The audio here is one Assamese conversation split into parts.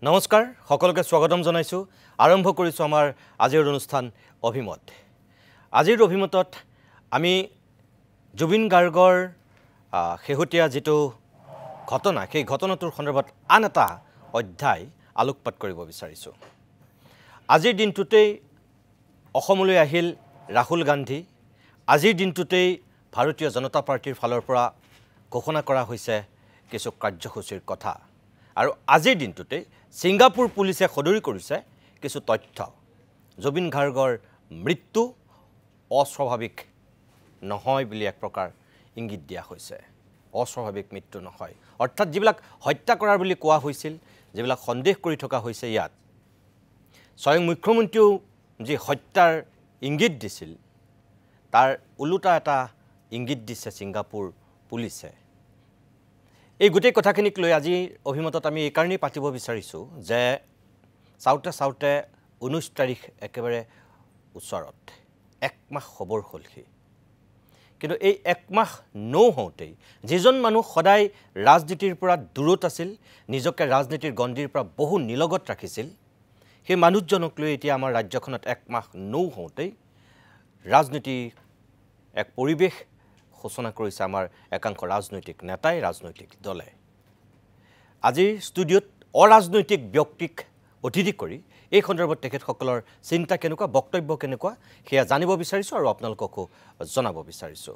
নমস্কাৰ সকলোকে স্বাগতম জনাইছো আৰম্ভ কৰিছো আমাৰ আজিৰ অনুষ্ঠান অভিমত আজিৰ অভিমতত আমি জুবিন গাৰ্গৰ শেহতীয়া যেটো ঘটনা সেই ঘটনাটোৰ সন্দৰ্ভত আন এটা অধ্যায় আলোকপাত কৰিব বিচাৰিছো আজিৰ দিনটোতেই অসমলৈ আহিল ৰাহুল গান্ধী আজিৰ দিনটোতেই ভাৰতীয় জনতা পাৰ্টিৰ ফালৰ পৰা ঘোষণা কৰা হৈছে কিছু কাৰ্যসূচীৰ কথা আৰু আজিৰ দিনটোতে সিংগাপুৰ পুলিচে সদৰি কৰিছে কিছু তথ্য জুবিন গাৰ্গৰ মৃত্যু অস্বাভাৱিক নহয় বুলি এক প্ৰকাৰ ইংগিত দিয়া হৈছে অস্বাভাৱিক মৃত্যু নহয় অৰ্থাৎ যিবিলাক হত্যা কৰাৰ বুলি কোৱা হৈছিল যিবিলাক সন্দেহ কৰি থকা হৈছে ইয়াত স্বয়ং মুখ্যমন্ত্ৰীও যি হত্যাৰ ইংগিত দিছিল তাৰ উলুটা এটা ইংগিত দিছে সিংগাপুৰ পুলিচে এই গোটেই কথাখিনিক লৈ আজি অভিমতত আমি এই কাৰণেই পাতিব বিচাৰিছো যে সাউতে 19 তাৰিখ একেবাৰে ওচৰত এক মাহ খবৰ হলহি কিন্তু এই এক মাহ নহওঁতেই যিজন মানুহ সদায় ৰাজনীতিৰ পৰা দূৰত আছিল নিজকে ৰাজনীতিৰ গণ্ডিৰ পৰা বহু নিলগত ৰাখিছিল সেই মানুহজনক লৈ এতিয়া আমাৰ ৰাজ্যখনত এক মাহ নহওঁতেই ৰাজনীতি এক পৰিবেশ ঘোষণা কৰিছে আমাৰ একাংশ ৰাজনৈতিক নেতাই ৰাজনৈতিক দলে আজি ষ্টুডিঅত অৰাজনৈতিক ব্যক্তিক অতিথি কৰি এই সন্দৰ্ভত তেখেতসকলৰ চিন্তা কেনেকুৱা বক্তব্য কেনেকুৱা হেয়া জানিব বিচাৰিছো আৰু আপোনালোককো জনাব বিচাৰিছো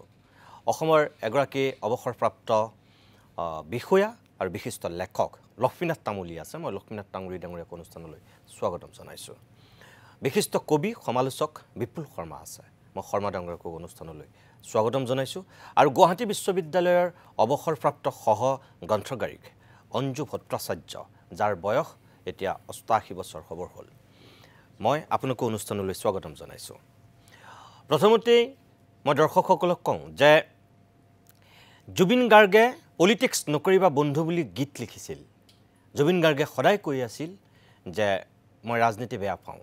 অসমৰ এগৰাকী অৱসৰপ্ৰাপ্ত বিষয়া আৰু বিশিষ্ট লেখক লক্ষ্মীনাথ তামুলী আছে মই লক্ষ্মীনাথ তামুলী ডাঙৰীয়া অনুষ্ঠানলৈ স্বাগতম জনাইছো বিশিষ্ট কবি সমালোচক বিপুল শৰ্মা আছে মই শৰ্মা ডাঙৰীয়াক অনুষ্ঠানলৈ স্বাগতম জনাইছো আৰু গুৱাহাটী বিশ্ববিদ্যালয়ৰ অৱসৰপ্ৰাপ্ত সহ গ্ৰন্থগাৰিক অঞ্জু ভট্টাচাৰ্য যাৰ বয়স এতিয়া 88 বছৰ খবৰ হল মই আপোনাক অনুষ্ঠানলৈ স্বাগতম জনাইছো প্ৰথমতে মই দৰ্শকসকলক কওঁ যে জুবিন গাৰ্গে পলিটিক্স নকৰিবা বন্ধু বুলি গীত লিখিছিল জুবিন গাৰ্গে সদায় কৈ আছিল যে মই ৰাজনীতি বেয়া পাওঁ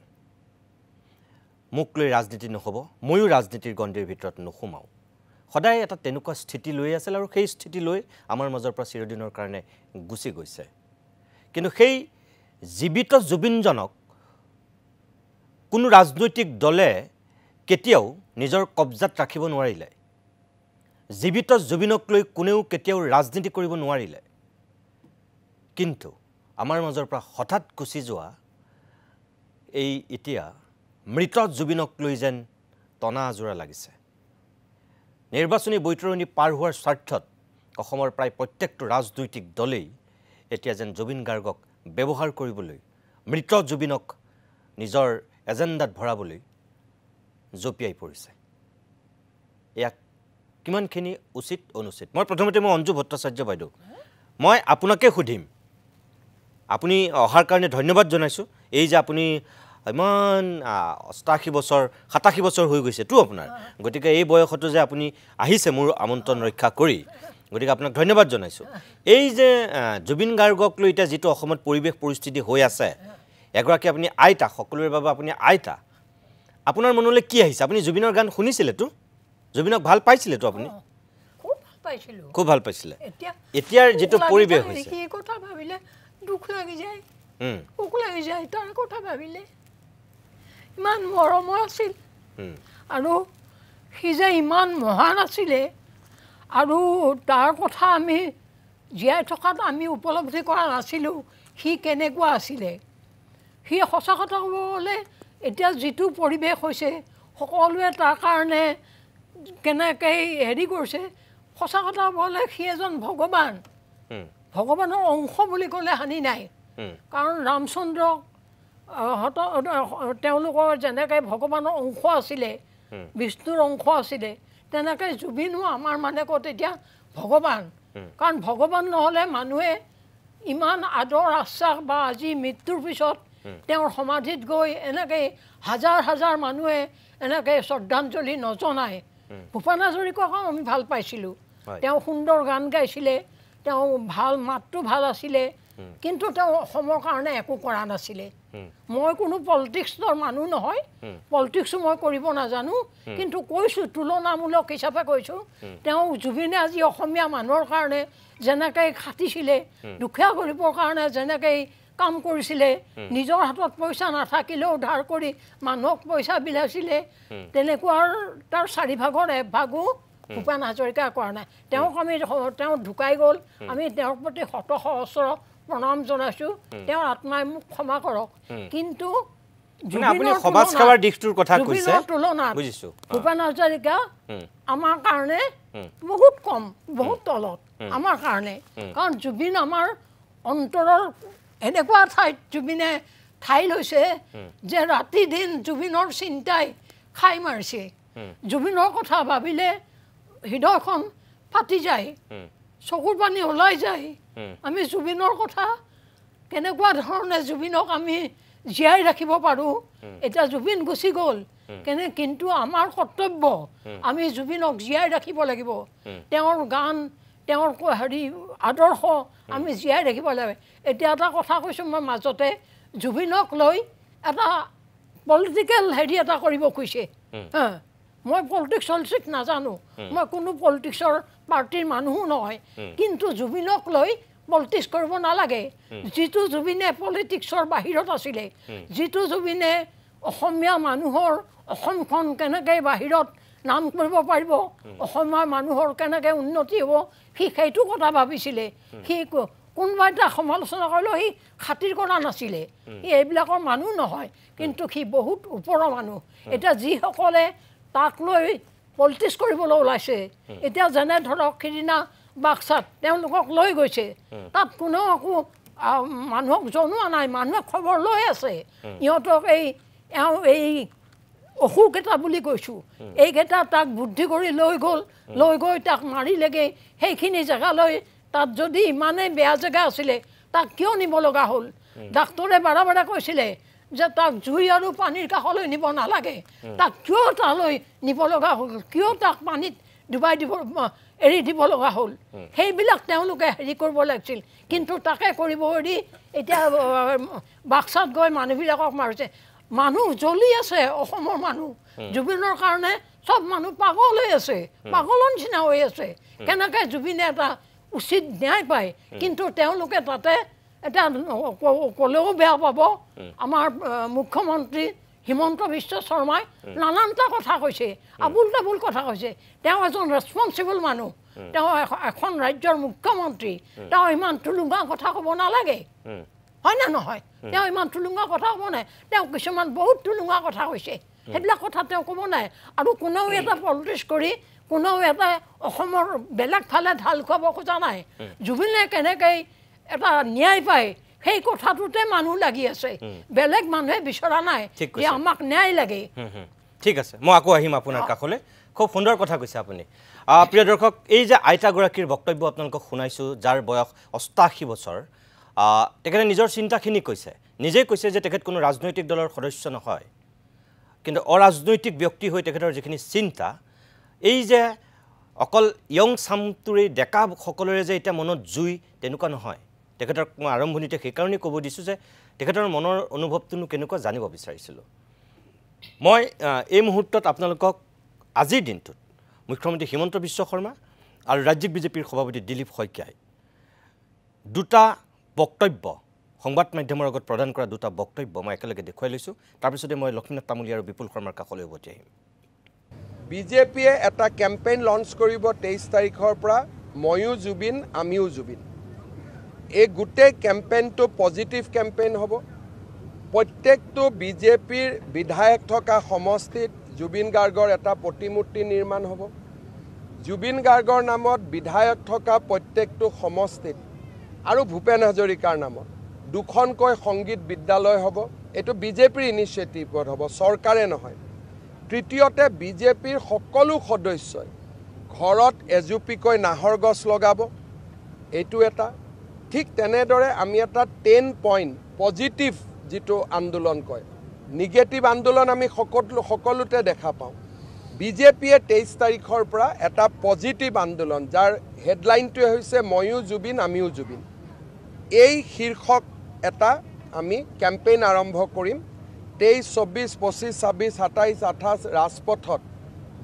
মোক লৈ ৰাজনীতি নহব ময়ো ৰাজনীতিৰ গণ্ডিৰ ভিতৰত নোসোমাও সদায় এটা তেনেকুৱা স্থিতি লৈ আছিল আৰু সেই স্থিতি লৈ আমাৰ মাজৰ পৰা চিৰদিনৰ কাৰণে গুচি গৈছে কিন্তু সেই জীৱিত জুবিনজনক কোনো ৰাজনৈতিক দলে কেতিয়াও নিজৰ কব্জাত ৰাখিব নোৱাৰিলে জীৱিত জুবিনক লৈ কোনেও কেতিয়াও ৰাজনীতি কৰিব নোৱাৰিলে কিন্তু আমাৰ মাজৰ পৰা হঠাৎ গুচি যোৱা এই এতিয়া মৃত জুবিনক লৈ যেন টনা আজোৰা লাগিছে নিৰ্বাচনী বৈতৰণি পাৰ হোৱাৰ স্বাৰ্থত অসমৰ প্ৰায় প্ৰত্যেকটো ৰাজনৈতিক দলেই এতিয়া যেন জুবিন গাৰ্গক ব্যৱহাৰ কৰিবলৈ মৃত জুবিনক নিজৰ এজেণ্ডাত ভৰাবলৈ জপিয়াই পৰিছে ইয়াক কিমানখিনি উচিত অনুচিত মই প্ৰথমতে মই অঞ্জু ভট্টাচাৰ্য বাইদেউ মই আপোনাকে সুধিম আপুনি অহাৰ কাৰণে ধন্যবাদ জনাইছো এই যে আপুনি ইমান 88 বছৰ 87 বছৰ হৈ গৈছে তো আপোনাৰ গতিকে এই বয়সতো যে আপুনি আহিছে মোৰ আমন্ত্ৰণ ৰক্ষা কৰি গতিকে আপোনাক ধন্যবাদ জনাইছো এই যে জুবিন গাৰ্গক লৈ এটা যেটো অসমত পৰিবেশ পৰিস্থিতি হৈ আছে এগৰাকী আপুনি আইতা সকলোৰে বাবে আপুনি আইতা আপোনাৰ মনলৈ কি আহিছে আপুনি জুবিনৰ গান শুনিছিলে তো জুবিনক ভাল পাইছিলে তো আপুনি খুব ভাল পাইছিলে এতিয়াৰ যেটো পৰিবেশ হৈছে কি কথা ভাবিলে দুখ লাগি যায় উক লাগি যায় তাৰ কথা ভাবিলে ইমান মৰম আছিল আৰু সি যে ইমান মহান আছিলে আৰু তাৰ কথা আমি জীয়াই থকাত আমি উপলব্ধি কৰা নাছিলোঁ সি কেনেকুৱা আছিলে সি সঁচা কথা ক'ব গ'লে এতিয়া যিটো পৰিৱেশ হৈছে সকলোৱে তাৰ কাৰণে কেনেকৈ হেৰি কৰিছে সঁচা কথা ক'লে সি এজন ভগৱান ভগৱানৰ অংশ বুলি ক'লে হানি নাই কাৰণ ৰামচন্দ্ৰ তেওঁলোকৰ যেনেকৈ ভগৱানৰ অংশ আছিলে বিষ্ণুৰ অংশ আছিলে তেনেকৈ জুবিনো আমাৰ মানে ক'ত এতিয়া ভগৱান কাৰণ ভগৱান নহ'লে মানুহে ইমান আদৰ আশ্বাস বা আজি মৃত্যুৰ পিছত তেওঁৰ সমাধিত গৈ এনেকৈ হাজাৰ হাজাৰ মানুহে এনেকৈ শ্ৰদ্ধাঞ্জলি নজনায় ভূপেন হাজৰিকাকো আমি ভাল পাইছিলোঁ তেওঁ সুন্দৰ গান গাইছিলে তেওঁ ভাল মাতটো ভাল আছিলে কিন্তু তেওঁ অসমৰ কাৰণে একো কৰা নাছিলে মই কোনো পলিটিক্সৰ মানুহ নহয় পলিটিক্স মই কৰিব নাজানো কিন্তু কৈছো তুলনামূলক হিচাপে কৈছো তেওঁ জুবিনে আজি অসমীয়া মানুহৰ কাৰণে যেনেকৈ খাটিছিলে দুখীয়া গৰীবৰ কাৰণে যেনেকৈ কাম কৰিছিলে নিজৰ হাতত পইচা নাথাকিলেও ধাৰ কৰি মানুহক পইচা বিলাইছিলে তেনেকুৱাৰ তাৰ 4 ভাগৰ 1 ভাগো ভূপেন হাজৰিকা কৰা নাই তেওঁক আমি তেওঁ ঢুকাই গ'ল আমি তেওঁৰ প্ৰতি শত সহস্ৰ প্ৰণাম জনাইছোঁ তেওঁৰ আত্মাই মোক ক্ষমা কৰক কিন্তু আপুনি সমাজ সেৱাৰ দিশটোৰ কথা কৈছে তুলনাত বুজিছো ভূপেন হাজৰিকা আমাৰ কাৰণে বহুত কম বহুত তলত আমাৰ কাৰণে কাৰণ জুবিন আমাৰ অন্তৰৰ এনেকুৱা ঠাইত জুবিনে ঠাই লৈছে যে ৰাতি দিন জুবিনৰ চিন্তাই খাই মাৰিছে জুবিনৰ কথা ভাবিলে হৃদয়খন ফাটি যায় চকুৰ পানী ওলাই যায় আমি জুবিনৰ কথা কেনেকুৱা ধৰণে জুবিনক আমি জীয়াই ৰাখিব পাৰোঁ এতিয়া জুবিন গুচি গ'ল কিন্তু আমাৰ কৰ্তব্য আমি জুবিনক জীয়াই ৰাখিব লাগিব তেওঁৰ গান তেওঁৰ আদৰ্শ আমি জীয়াই ৰাখিব লাগে এতিয়া এটা কথা কৈছোঁ মই মাজতে জুবিনক লৈ এটা পলিটিকেল এটা কৰিব খুজিছে মই পলিটিক্স নাজানো মই কোনো পলিটিক্সৰ পাৰ্টিৰ মানুহো নহয় কিন্তু জুবিনক লৈ পলিটিক্স কৰিব নালাগে যিটো জুবিনে পলিটিক্সৰ বাহিৰত আছিলে যিটো জুবিনে অসমীয়া মানুহৰ অসমখন কেনেকৈ বাহিৰত নাম কৰিব পাৰিব অসমীয়া মানুহৰ কেনেকৈ উন্নতি হ'ব সি সেইটো কথা ভাবিছিলে সি কোনোবা এটা সমালোচনা কৰিলেও সি খাতিৰ কৰা নাছিলে সি এইবিলাকৰ মানুহ নহয় কিন্তু সি বহুত ওপৰৰ মানুহ এতিয়া যিসকলে তাক লৈ পলিটিক্স কৰিবলৈ ওলাইছে এতিয়া যেনে ধৰক সিদিনা বাক্সাত তেওঁলোকক লৈ গৈছে তাত কোনেও একো মানুহক জনোৱা নাই মানুহে খবৰ লৈ আছে ইহঁতক এই অসুখ এটা বুলি কৈছোঁ এইকেইটা তাক বুদ্ধি কৰি লৈ গৈ তাক মাৰিলেগৈ সেইখিনি জেগালৈ তাত যদি ইমানেই বেয়া জেগা আছিলে তাক কিয় নিব লগা হ'ল ডাক্তৰে বাৰে বাৰে কৈছিলে যে তাক জুই আৰু পানীৰ কাষলৈ নিব নালাগে তাক কিয় তালৈ নিব লগা হ'ল কিয় তাক পানীত ডুবাই দিব এৰি দিব লগা হ'ল সেইবিলাক তেওঁলোকে কৰিব লাগিছিল কিন্তু তাকে কৰিব এৰি এতিয়া বাক্সাত গৈ মানুহবিলাকক মাৰিছে মানুহ জ্বলি আছে অসমৰ মানুহ জুবিনৰ কাৰণে চব মানুহ পাগল হৈ আছে পাগলৰ নিচিনা হৈ আছে কেনেকৈ জুবিনে এটা উচিত ন্যায় পায় কিন্তু তেওঁলোকে তাতে এটা ক'লেও বেয়া পাব আমাৰ মুখ্যমন্ত্ৰী হিমন্ত বিশ্ব শৰ্মাই নানানটা কথা কৈছে আবুল তাবুল কথা কৈছে তেওঁ এজন ৰেছপন্সিবল মানুহ তেওঁ এখন ৰাজ্যৰ মুখ্যমন্ত্ৰী তেওঁ ইমান টুলুঙা কথা ক'ব নালাগে হয় না নহয় তেওঁ ইমান টুলুঙা কথা ক'ব নাই তেওঁ কিছুমান বহুত টুলুঙা কথা কৈছে সেইবিলাক কথা তেওঁ ক'ব নাই আৰু কোনেও এটা পলিটিক্স কৰি কোনেও এটা অসমৰ বেলেগ ফালে ঢাল খুৱাব খোজা নাই জুবিনে কেনেকৈ এটা ন্যায় পায় সেই কথাটোতে মানুহ লাগি আছে বেলেগ মানুহে বিচৰা নাই যে আমাক ন্যায় লাগে ঠিক আছে মই আকৌ আহিম আপোনাৰ কাষলৈ খুব সুন্দৰ কথা কৈছে আপুনি প্ৰিয় দৰ্শক এই যে আইতাগৰাকীৰ বক্তব্য আপোনালোকক শুনাইছোঁ যাৰ বয়স 88 বছৰ তেখেতে নিজৰ চিন্তাখিনি কৈছে নিজেই কৈছে যে তেখেত কোনো ৰাজনৈতিক দলৰ সদস্য নহয় কিন্তু অৰাজনৈতিক ব্যক্তি হৈ তেখেতৰ যিখিনি চিন্তা এই যে অকল ইয়ং চামতুৰী ডেকা সকলোৰে যে এতিয়া মনত জুই তেনেকুৱা নহয় তেখেতৰ মই আৰম্ভণিতে সেইকাৰণেই ক'ব দিছোঁ যে তেখেতৰ মনৰ অনুভৱটোনো কেনেকুৱা জানিব বিচাৰিছিলোঁ মই এই মুহূৰ্তত আপোনালোকক আজিৰ দিনটোত মুখ্যমন্ত্ৰী হিমন্ত বিশ্ব শৰ্মা আৰু ৰাজ্যিক বিজেপিৰ সভাপতি দিলীপ শইকীয়াই দুটা বক্তব্য সংবাদ মাধ্যমৰ আগত প্ৰদান কৰা দুটা বক্তব্য মই একেলগে দেখুৱাই লৈছোঁ তাৰপিছতে মই লক্ষ্মীনাথ তামুলী আৰু বিপুল শৰ্মাৰ কাষলৈ উভতি আহিম বিজেপিয়ে এটা কেম্পেইন লঞ্চ কৰিব 23 তাৰিখৰ পৰা ময়ো জুবিন আমিও জুবিন এই গোটেই কেম্পেইনটো পজিটিভ কেম্পেইন হ'ব প্ৰত্যেকটো বিজেপিৰ বিধায়ক থকা সমষ্টিত জুবিন গাৰ্গৰ এটা প্ৰতিমূৰ্তি নিৰ্মাণ হ'ব জুবিন গাৰ্গৰ নামত বিধায়ক থকা প্ৰত্যেকটো সমষ্টিত আৰু ভূপেন হাজৰিকাৰ নামত দুখনকৈ সংগীত বিদ্যালয় হ'ব এইটো বিজেপিৰ ইনিচিয়েটিভত হ'ব চৰকাৰে নহয় তৃতীয়তে বিজেপিৰ সকলো সদস্যই ঘৰত এজুপিকৈ নাহৰ গছ লগাব এইটো এটা ঠিক তেনেদৰে আমি এটা 10 পইণ্ট পজিটিভ যিটো আন্দোলন কয় নিগেটিভ আন্দোলন আমি সকলোতে দেখা পাওঁ বিজেপিয়ে 23 তাৰিখৰ পৰা এটা পজিটিভ আন্দোলন যাৰ হেডলাইনটোৱে হৈছে ময়ো জুবিন আমিও জুবিন এই শীৰ্ষক এটা আমি কেম্পেইন আৰম্ভ কৰিম 23, 24, 25, 26, 27, 28 ৰাজপথত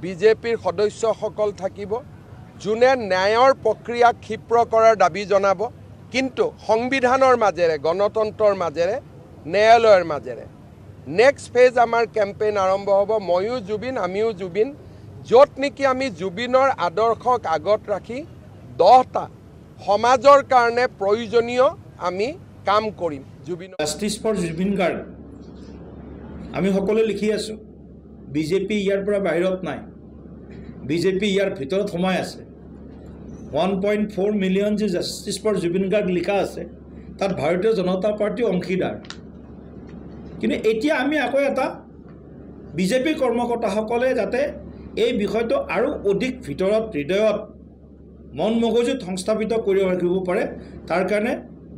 বিজেপিৰ সদস্যসকল থাকিব যোনে ন্যায়ৰ প্ৰক্ৰিয়া ক্ষিপ্ৰ কৰাৰ দাবী জনাব কিন্তু সংবিধানৰ মাজেৰে গণতন্ত্ৰৰ মাজেৰে ন্যায়ালয়ৰ মাজেৰে নেক্সট ফেজ আমাৰ কেম্পেইন আৰম্ভ হ'ব ময়ো জুবিন আমিও জুবিন য'ত নেকি আমি জুবিনৰ আদৰ্শক আগত ৰাখি 10টা সমাজৰ কাৰণে প্ৰয়োজনীয় আমি কাম কৰিম জুবিন জাষ্টিছ ফৰ জুবিন গাৰ্গ আমি সকলোৱে লিখি আছোঁ বিজেপি ইয়াৰ পৰা বাহিৰত নাই বিজেপি ইয়াৰ ভিতৰত সোমাই আছে 1.4 মিলিয়ন যে জাষ্টিছ ফৰ জুবিন গাৰ্গ লিখা আছে তাত ভাৰতীয় জনতা পাৰ্টি অংশীদাৰ কিন্তু এতিয়া আমি আকৌ এটা বিজেপি কৰ্মকৰ্তাসকলে যাতে এই বিষয়টো আৰু অধিক ভিতৰত হৃদয়ত মন মগজুত সংস্থাপিত কৰি ৰাখিব পাৰে তাৰ কাৰণে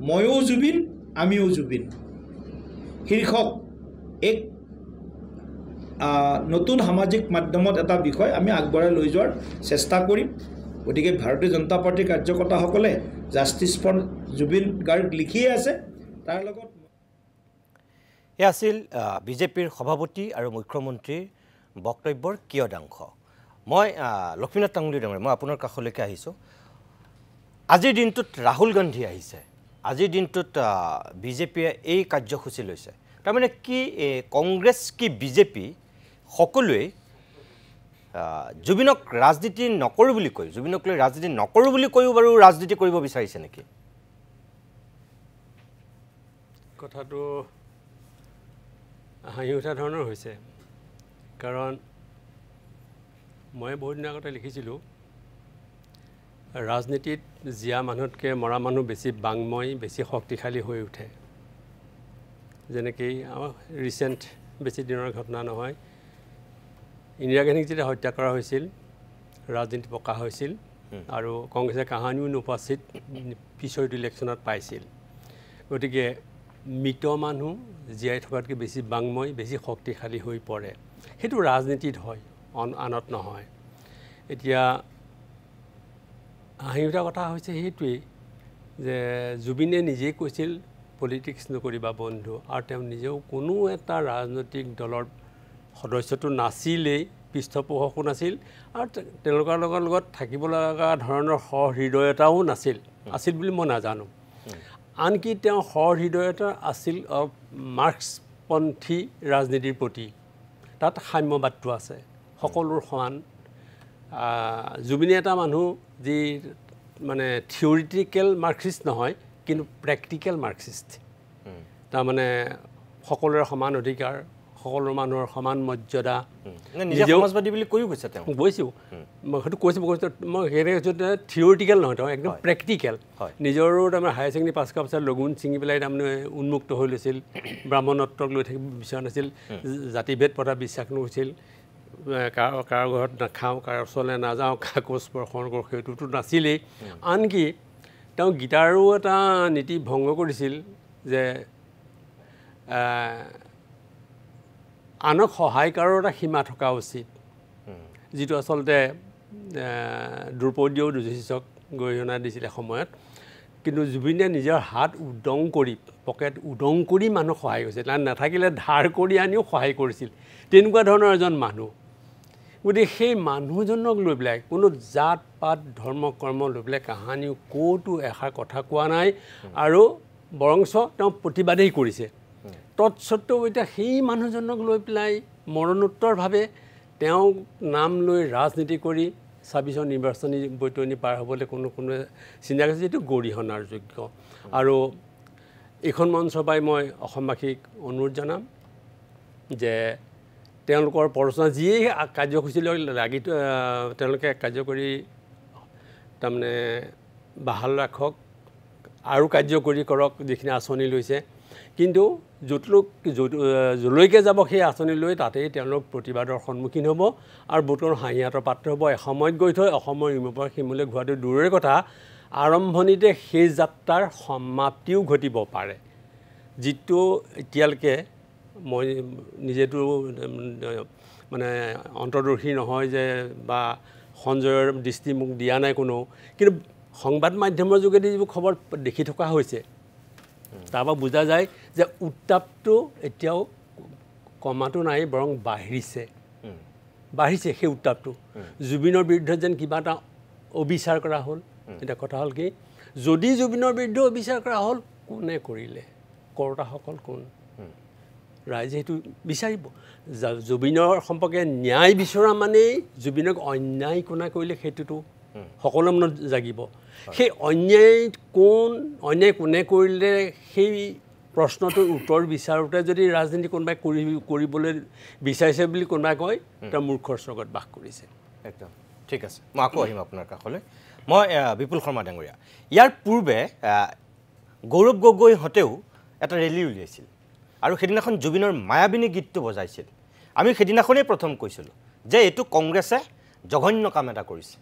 ময়ো জুবিন আমিও জুবিন শীৰ্ষক এক নতুন সামাজিক মাধ্যমত এটা বিষয় আমি আগবঢ়াই লৈ যোৱাৰ চেষ্টা কৰিম গতিকে ভাৰতীয় জনতা পাৰ্টিৰ কাৰ্যকৰ্তাসকলে জাষ্টিছ ফৰ জুবিন গাৰ্গ লিখিয়ে আছে তাৰ লগত এ আছিল বিজেপিৰ সভাপতি আৰু মুখ্যমন্ত্ৰীৰ বক্তব্যৰ কিয়দাংশ মই লক্ষ্মীনাথ তাংগুলী ডাঙৰীয়া মই আপোনাৰ কাষলৈকে আহিছোঁ আজিৰ দিনটোত ৰাহুল গান্ধী আহিছে আজিৰ দিনটোত বিজেপিয়ে এই কাৰ্যসূচী লৈছে তাৰমানে কি কংগ্ৰেছ কি বিজেপি সকলোৱে জুবিনক ৰাজনীতি নকৰোঁ বুলি কৈ জুবিনক লৈ ৰাজনীতি নকৰোঁ বুলি কৈও বাৰু ৰাজনীতি কৰিব বিচাৰিছে নেকি কথাটো হাঁহি উঠা ধৰণৰ হৈছে কাৰণ মই বহুত দিনৰ আগতে লিখিছিলোঁ ৰাজনীতিত জীয়া মানুহতকৈ মৰা মানুহ বেছি বাংময় বেছি শক্তিশালী হৈ উঠে যেনেকৈ আমাৰ ৰিচেণ্ট বেছি দিনৰ ঘটনা নহয় ইন্দিৰা গান্ধীক যেতিয়া হত্যা কৰা হৈছিল ৰাজনীতি পকা হৈছিল আৰু কংগ্ৰেছে কাহানিও নোপোৱা চিট পিছৰ ইলেকশ্যনত পাইছিল গতিকে মৃত মানুহ জীয়াই থকাতকৈ বেছি বাংময় বেছি শক্তিশালী হৈ পৰে সেইটো ৰাজনীতিত হয় আনত নহয় এতিয়া হাঁহি উঠা কথা হৈছে সেইটোৱেই যে জুবিনে নিজেই কৈছিল পলিটিক্স নকৰিবা বন্ধু আৰু তেওঁ নিজেও কোনো এটা ৰাজনৈতিক দলৰ সদস্যটো নাছিলেই পৃষ্ঠপোষকো নাছিল আৰু তেওঁলোকৰ লগত থাকিব লগা ধৰণৰ সহৃদয়তাও নাছিল আছিল বুলি মই নাজানো আনকি তেওঁ সহৃদয়তা আছিল মাৰ্ক্সপন্থী ৰাজনীতিৰ প্ৰতি তাত সাম্যবাদটো আছে সকলোৰ সমান জুবিনে এটা মানুহ যি মানে থিয়ৰিটিকেল মাৰ্ক্সিষ্ট নহয় কিন্তু প্ৰেক্টিকেল মাৰ্ক্সিষ্ট তাৰমানে সকলোৰে সমান অধিকাৰ সকলো মানুহৰ সমান মৰ্যাদা নিজে সমাজবাদী বুলি কৈও কৈছে তেওঁ কৈছোঁ মই সেইটো কৈছোঁ মই সেইদৰে কৈছোঁ থিয়ৰিটিকেল নহয় তেওঁ একদম প্ৰেক্টিকেল নিজৰো তাৰমানে হায়াৰ ছেকেণ্ডেৰী পাছ কৰাৰ পিছত লগুণ ছিঙি পেলাই তাৰমানে উন্মুক্ত হৈ লৈছিল ব্ৰাহ্মণত্বক লৈ থাকিব বিচৰা নাছিল জাতিভেদ প্ৰথা বিশ্বাস নকৰিছিল কাৰো ঘৰত নাখাওঁ কাৰো ওচৰলৈ নাযাওঁ কাকো স্পৰ্শ নকৰোঁ সেইটোতো নাছিলেই আনকি তেওঁ গীতাৰো এটা নীতি ভংগ কৰিছিল যে আনক সহায় কৰাৰ এটা সীমা থকা উচিত যিটো আচলতে দ্ৰৌপদীয়েও যুধিষ্ঠিৰক গৰিহণা দিছিলে সময়ত কিন্তু জুবিনে নিজৰ হাত উদং কৰি পকেট উদং কৰি মানুহক সহায় কৰিছিল নাথাকিলে ধাৰ কৰি আনিও সহায় কৰিছিল তেনেকুৱা ধৰণৰ এজন মানুহ গতিকে সেই মানুহজনক লৈ পেলাই কোনো জাত পাত ধৰ্ম কৰ্ম লৈ পেলাই কাহানিও ক'তো এষাৰ কথা কোৱা নাই আৰু বৰংচ তেওঁ প্ৰতিবাদেই কৰিছে তৎসত্ত্বেও এতিয়া সেই মানুহজনক লৈ পেলাই মৰণোত্তৰভাৱে তেওঁক নাম লৈ ৰাজনীতি কৰি ২৬ৰ নিৰ্বাচনী বৈতৰণি পাৰ হ'বলৈ কোনোৱে চিন্তা কৰিছে যিটো গৰিহণাৰ যোগ্য আৰু এইখন মঞ্চৰ পৰাই মই অসমবাসীক অনুৰোধ জনাম যে তেওঁলোকৰ প্ৰৰচনা যিয়েই কাৰ্যসূচী লৈ লাগি তেওঁলোকে কাৰ্যকৰী তাৰমানে বাহাল ৰাখক আৰু কাৰ্যকৰী কৰক যিখিনি আঁচনি লৈছে কিন্তু য'লৈকে যাব সেই আঁচনি লৈ তাতেই তেওঁলোক প্ৰতিবাদৰ সন্মুখীন হ'ব আৰু বহুতৰ হাঁহিয়াতৰ পাত্ৰ হ'ব এসময়ত গৈ থৈ অসমৰ ইমূৰৰ সিমূৰলৈ ঘূৰাটো দূৰৰে কথা আৰম্ভণিতে সেই যাত্ৰাৰ সমাপ্তিও ঘটিব পাৰে যিটো এতিয়ালৈকে মই নিজেতো মানে অন্তৰ্দৰ্শী নহয় যে বা সঞ্জয়ৰ দৃষ্টি মোক দিয়া নাই কোনেও কিন্তু সংবাদ মাধ্যমৰ যোগেদি যিবোৰ খবৰ দেখি থকা হৈছে তাৰপৰা বুজা যায় যে উত্তাপটো এতিয়াও কমাটো নাই বৰং বাঢ়িছে সেই উত্তাপটো জুবিনৰ বিৰুদ্ধে যেন কিবা এটা অবিচাৰ কৰা হ'ল এতিয়া কথা হ'ল কি যদি জুবিনৰ বিৰুদ্ধে অবিচাৰ কৰা হ'ল কোনে কৰিলে কৰোতাসকল কোন ৰাইজে সেইটো বিচাৰিব জুবিনৰ সম্পৰ্কে ন্যায় বিচৰা মানেই জুবিনক অন্যায় কোনে কৰিলে সেইটোতো সকলোৰে মনত জাগিব সেই অন্যায় কোনে কৰিলে সেই প্ৰশ্নটোৰ উত্তৰ বিচাৰোঁতে যদি ৰাজনীতি কোনোবাই কৰিবলৈ বিচাৰিছে বুলি কোনোবাই কয় তেওঁ মূৰ্খৰ স্বৰ্গত বাস কৰিছে একদম ঠিক আছে মই আকৌ আহিম আপোনাৰ কাষলৈ মই বিপুল শৰ্মা ডাঙৰীয়া ইয়াৰ পূৰ্বে গৌৰৱ গগৈহঁতেও এটা ৰেলী উলিয়াইছিল আৰু সেইদিনাখন জুবিনৰ মায়াবিনী গীতটো বজাইছিল আমি সেইদিনাখনেই প্ৰথম কৈছিলোঁ যে এইটো কংগ্ৰেছে জঘন্য কাম এটা কৰিছে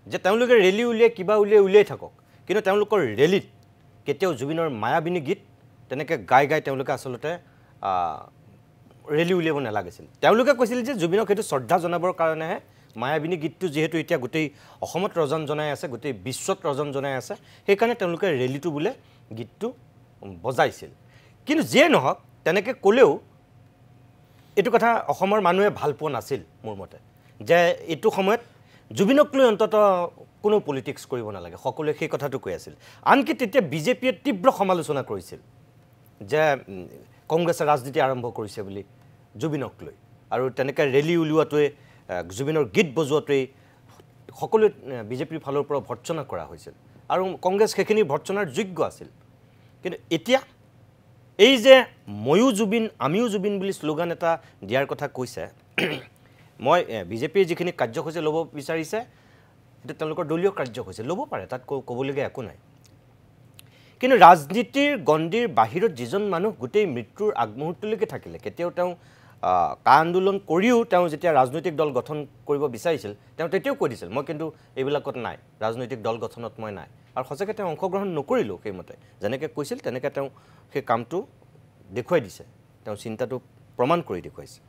যে তেওঁলোকে ৰেলী উলিয়াই কিবা উলিয়াই থাকক কিন্তু তেওঁলোকৰ ৰেলীত কেতিয়াও জুবিনৰ মায়াবিনী গীত তেনেকৈ গাই তেওঁলোকে আচলতে ৰেলী উলিয়াব নালাগিছিল তেওঁলোকে কৈছিল যে জুবিনক সেইটো শ্ৰদ্ধা জনাবৰ কাৰণেহে মায়াবিনী গীতটো যিহেতু এতিয়া গোটেই অসমত ৰজন জনাই আছে গোটেই বিশ্বত ৰজন জনাই আছে সেইকাৰণে তেওঁলোকে ৰেলীটো বোলে গীতটো বজাইছিল কিন্তু যিয়ে নহওক তেনেকৈ ক'লেও এইটো কথা অসমৰ মানুহে ভাল পোৱা নাছিল মোৰ মতে যে এইটো সময়ত জুবিনক লৈ অন্ততঃ কোনো পলিটিক্স কৰিব নালাগে সকলোৱে সেই কথাটো কৈ আছিল আনকি তেতিয়া বিজেপিয়ে তীব্ৰ সমালোচনা কৰিছিল যে কংগ্ৰেছে ৰাজনীতি আৰম্ভ কৰিছে বুলি জুবিনক লৈ আৰু তেনেকৈ ৰেলী উলিওৱাটোৱে জুবিনৰ গীত বজোৱাটোৱে সকলোৱে বিজেপিৰ ফালৰ পৰা ভৰ্ৎসনা কৰা হৈছিল আৰু কংগ্ৰেছ সেইখিনি ভৰ্ৎসনাৰ যোগ্য আছিল কিন্তু এতিয়া এই যে ময়ো জুবিন আমিও জুবিন বুলি শ্লোগান এটা দিয়াৰ কথা কৈছে মই বিজেপিয়ে যিখিনি কাৰ্যসূচী ল'ব বিচাৰিছে সেইটো তেওঁলোকৰ দলীয় কাৰ্যসূচী ল'ব পাৰে তাত ক'বলগীয়া একো নাই কিন্তু ৰাজনীতিৰ গণ্ডিৰ বাহিৰত যিজন মানুহ গোটেই মৃত্যুৰ আগমুহূৰ্তলৈকে থাকিলে কেতিয়াও তেওঁ কা আন্দোলন কৰিও তেওঁ যেতিয়া ৰাজনৈতিক দল গঠন কৰিব বিচাৰিছিল তেওঁ তেতিয়াও কৈ দিছিল মই কিন্তু এইবিলাকত নাই ৰাজনৈতিক দল গঠনত মই নাই আৰু সঁচাকৈ তেওঁ অংশগ্ৰহণ নকৰিলোঁ সেইমতে যেনেকৈ কৈছিল তেনেকৈ তেওঁ সেই কামটো দেখুৱাই দিছে তেওঁ চিন্তাটো প্ৰমাণ কৰি দেখুৱাইছে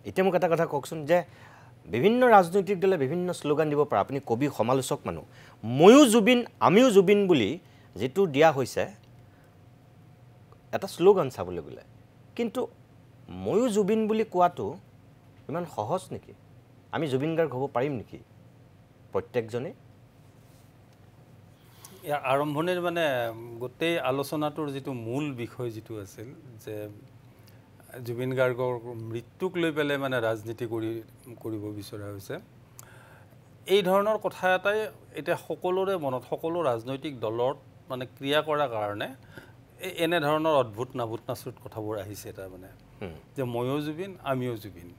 এতিয়া মোক এটা কথা কওকচোন যে বিভিন্ন ৰাজনৈতিক দলে বিভিন্ন শ্লোগান দিব পাৰে আপুনি কবি সমালোচক মানুহ ময়ো জুবিন আমিও জুবিন বুলি যেটো দিয়া হৈছে এটা শ্লোগান চাবলৈ গ'লে কিন্তু ময়ো জুবিন বুলি কোৱাটো ইমান সহজ নেকি আমি জুবিন গাৰ্গ হ'ব পাৰিম নেকি প্ৰত্যেকজনে আৰম্ভণিৰ মানে গোটেই আলোচনাটোৰ যিটো মূল বিষয় যিটো আছিল যে জুবিন গাৰ্গৰ মৃত্যুক লৈ পেলাই মানে ৰাজনীতি কৰিব বিচৰা হৈছে এই ধৰণৰ কথা এটাই এতিয়া সকলোৰে মনত সকলো ৰাজনৈতিক দলৰ মানে ক্ৰিয়া কৰাৰ কাৰণে এনে ধৰণৰ অদ্ভুত নাচুত কথাবোৰ আহিছে এটা মানে যে ময়ো জুবিন আমিও জুবিন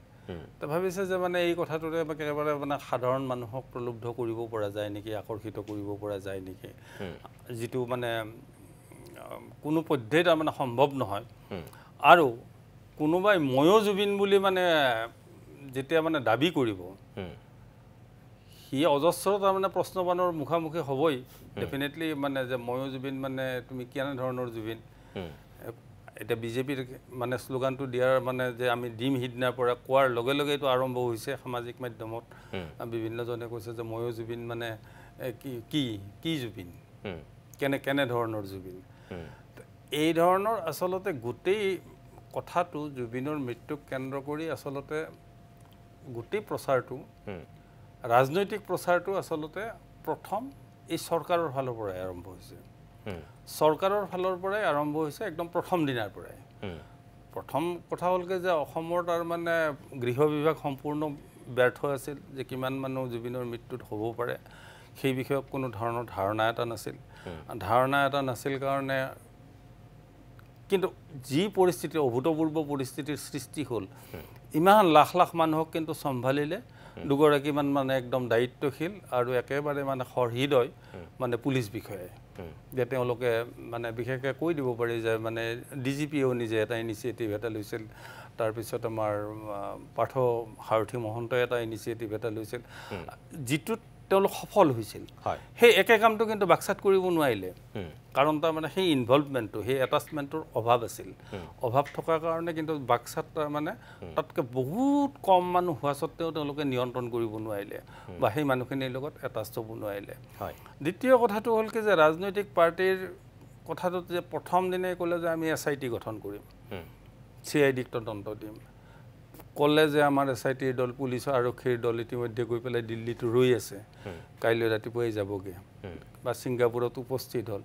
তো ভাবিছে যে মানে এই কথাটোৰে একেবাৰে মানে সাধাৰণ মানুহক প্ৰলুব্ধ কৰিব পৰা যায় নেকি আকৰ্ষিত কৰিব পৰা যায় নেকি যিটো মানে কোনো পদ্ধতি তাৰমানে সম্ভৱ নহয় আৰু কোনোবাই ময়ো জুবিন বুলি মানে যেতিয়া মানে দাবী কৰিব সি অজস্ৰ তাৰমানে প্ৰশ্নবানৰ মুখামুখি হ'বই ডেফিনেটলি মানে যে ময়ো জুবিন মানে তুমি কেনে ধৰণৰ জুবিন এটা বিজেপিৰ মানে শ্লোগানটো দিয়াৰ মানে যে আমি দিম সিদিনাৰ পৰা কোৱাৰ লগে লগে এইটো আৰম্ভ হৈছে সামাজিক মাধ্যমত বিভিন্নজনে কৈছে যে ময়ো জুবিন মানে কি জুবিন কেনে ধৰণৰ জুবিন এই ধৰণৰ আচলতে গোটেই কথাটো জুবিনৰ মৃত্যুক কেন্দ্ৰ কৰি আচলতে গোটেই প্ৰচাৰটো ৰাজনৈতিক প্ৰচাৰটো আচলতে প্ৰথম এই চৰকাৰৰ ফালৰ পৰাই আৰম্ভ হৈছে চৰকাৰৰ ফালৰ পৰাই আৰম্ভ হৈছে একদম প্ৰথম দিনাৰ পৰাই প্ৰথম কথা হ'লকে যে অসমৰ তাৰ মানে গৃহ বিভাগ সম্পূৰ্ণ ব্যৰ্থ আছিল যে কিমান মানুহ জুবিনৰ মৃত্যুত হ'ব পাৰে সেই বিষয়ক কোনো ধৰণৰ ধাৰণা এটা নাছিল কাৰণে কিন্তু যি পৰিস্থিতি অভূতপূৰ্ব পৰিস্থিতিৰ সৃষ্টি হ'ল ইমান লাখ লাখ মানুহক কিন্তু চম্ভালিলে দুগৰাকীমান মানে একদম দায়িত্বশীল আৰু একেবাৰে মানে সহৃদয় মানে পুলিচ বিষয়াই যে তেওঁলোকে মানে বিশেষকৈ কৈ দিব পাৰি যে মানে ডিজিপিও নিজে এটা ইনিচিয়েটিভ এটা লৈছিল তাৰপিছত আমাৰ পাৰ্থ সাৰথী মহন্তই এটা ইনিচিয়েটিভ এটা লৈছিল যিটোত তেওঁলোক সফল হৈছিল সেই একে কামটো কিন্তু বাক্সাত কৰিব নোৱাৰিলে কাৰণ তাৰমানে সেই ইনভলভমেণ্টটো সেই এটাচমেণ্টৰ অভাৱ আছিল অভাৱ থকাৰ কাৰণে কিন্তু বাক্সাত তাৰমানে তাতকৈ বহুত কম মানুহ হোৱা স্বত্তেও তেওঁলোকে নিয়ন্ত্ৰণ কৰিব নোৱাৰিলে বা সেই মানুহখিনিৰ লগত এটাচ হ'ব নোৱাৰিলে দ্বিতীয় কথাটো হ'ল কি যে ৰাজনৈতিক পাৰ্টিৰ কথাটোত যে প্ৰথম দিনাই ক'লে যে আমি SIT গঠন কৰিম CIDক তদন্ত দিম ক'লে যে আমাৰ SITৰ দল পুলিচ আৰক্ষীৰ দল ইতিমধ্যে গৈ পেলাই দিল্লীত ৰৈ আছে কাইলৈ ৰাতিপুৱাই যাবগৈ বা ছিংগাপুৰত উপস্থিত হ'ল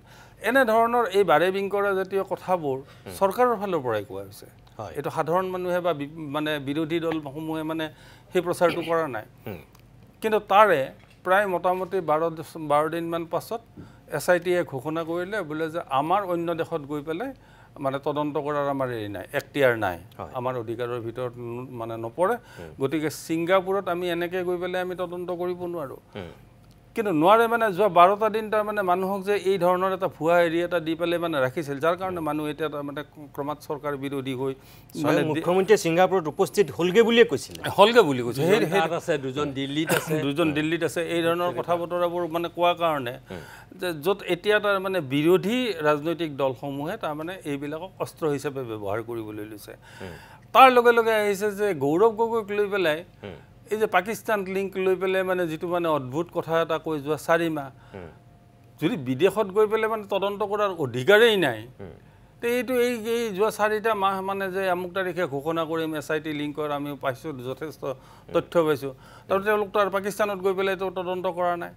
এনেধৰণৰ এই বাৰে বিংকৰা জাতীয় কথাবোৰ চৰকাৰৰ ফালৰ পৰাই কোৱা হৈছে এইটো সাধাৰণ মানুহে বা মানে বিৰোধী দলসমূহে মানে সেই প্ৰচাৰটো কৰা নাই কিন্তু তাৰে প্ৰায় মোটামুটি 12 দিনমান পাছত SITয়ে ঘোষণা কৰিলে বোলে যে আমাৰ অন্য দেশত গৈ পেলাই মানে তদন্ত কৰাৰ আমাৰ এই নাই এখতিয়াৰ নাই আমাৰ অধিকাৰৰ ভিতৰত মানে নপৰে গতিকে ছিংগাপুৰত আমি এনেকৈ গৈ পেলাই আমি তদন্ত কৰিব নোৱাৰোঁ কিন্তু নোৱাৰে মানে যোৱা 12টা দিন তাৰ মানে মানুহক যে এই ধৰণৰ এটা ভুৱা এৰি এটা দি পেলাই মানে ৰাখিছিল যাৰ কাৰণে মানুহ এতিয়া মানে ক্ৰমাৎ চৰকাৰ বিৰোধী হৈ মানে মুখ্যমন্ত্ৰী ছিংগাপুৰত উপস্থিত হ'লগে বুলিয়ে কৈছিল হ'লগে বুলি কৈছে আছে দুজন দিল্লীত আছে এই ধৰণৰ কথা বতৰাবোৰ মানে কোৱাৰ কাৰণে যে য'ত এতিয়া তাৰ মানে বিৰোধী ৰাজনৈতিক দলসমূহে তাৰ মানে এইবিলাকক অস্ত্ৰ হিচাপে ব্যৱহাৰ কৰিবলৈ লৈছে তাৰ লগে লগে আহিছে যে গৌৰৱ গগৈক লৈ পেলাই এই যে পাকিস্তান লিংক লৈ পেলাই মানে যিটো মানে অদ্ভুত কথা এটা কৈ যোৱা 4 মাহ যদি বিদেশত গৈ পেলাই মানে তদন্ত কৰাৰ অধিকাৰেই নাই তো এইটো এই যোৱা 4টা মাহ মানে যে আমুক তাৰিখে ঘোষণা কৰিম SIT লিংকৰ আমি পাইছোঁ যথেষ্ট তথ্য পাইছোঁ তাৰপিছত তেওঁলোক তো আৰু পাকিস্তানত গৈ পেলাই তো তদন্ত কৰা নাই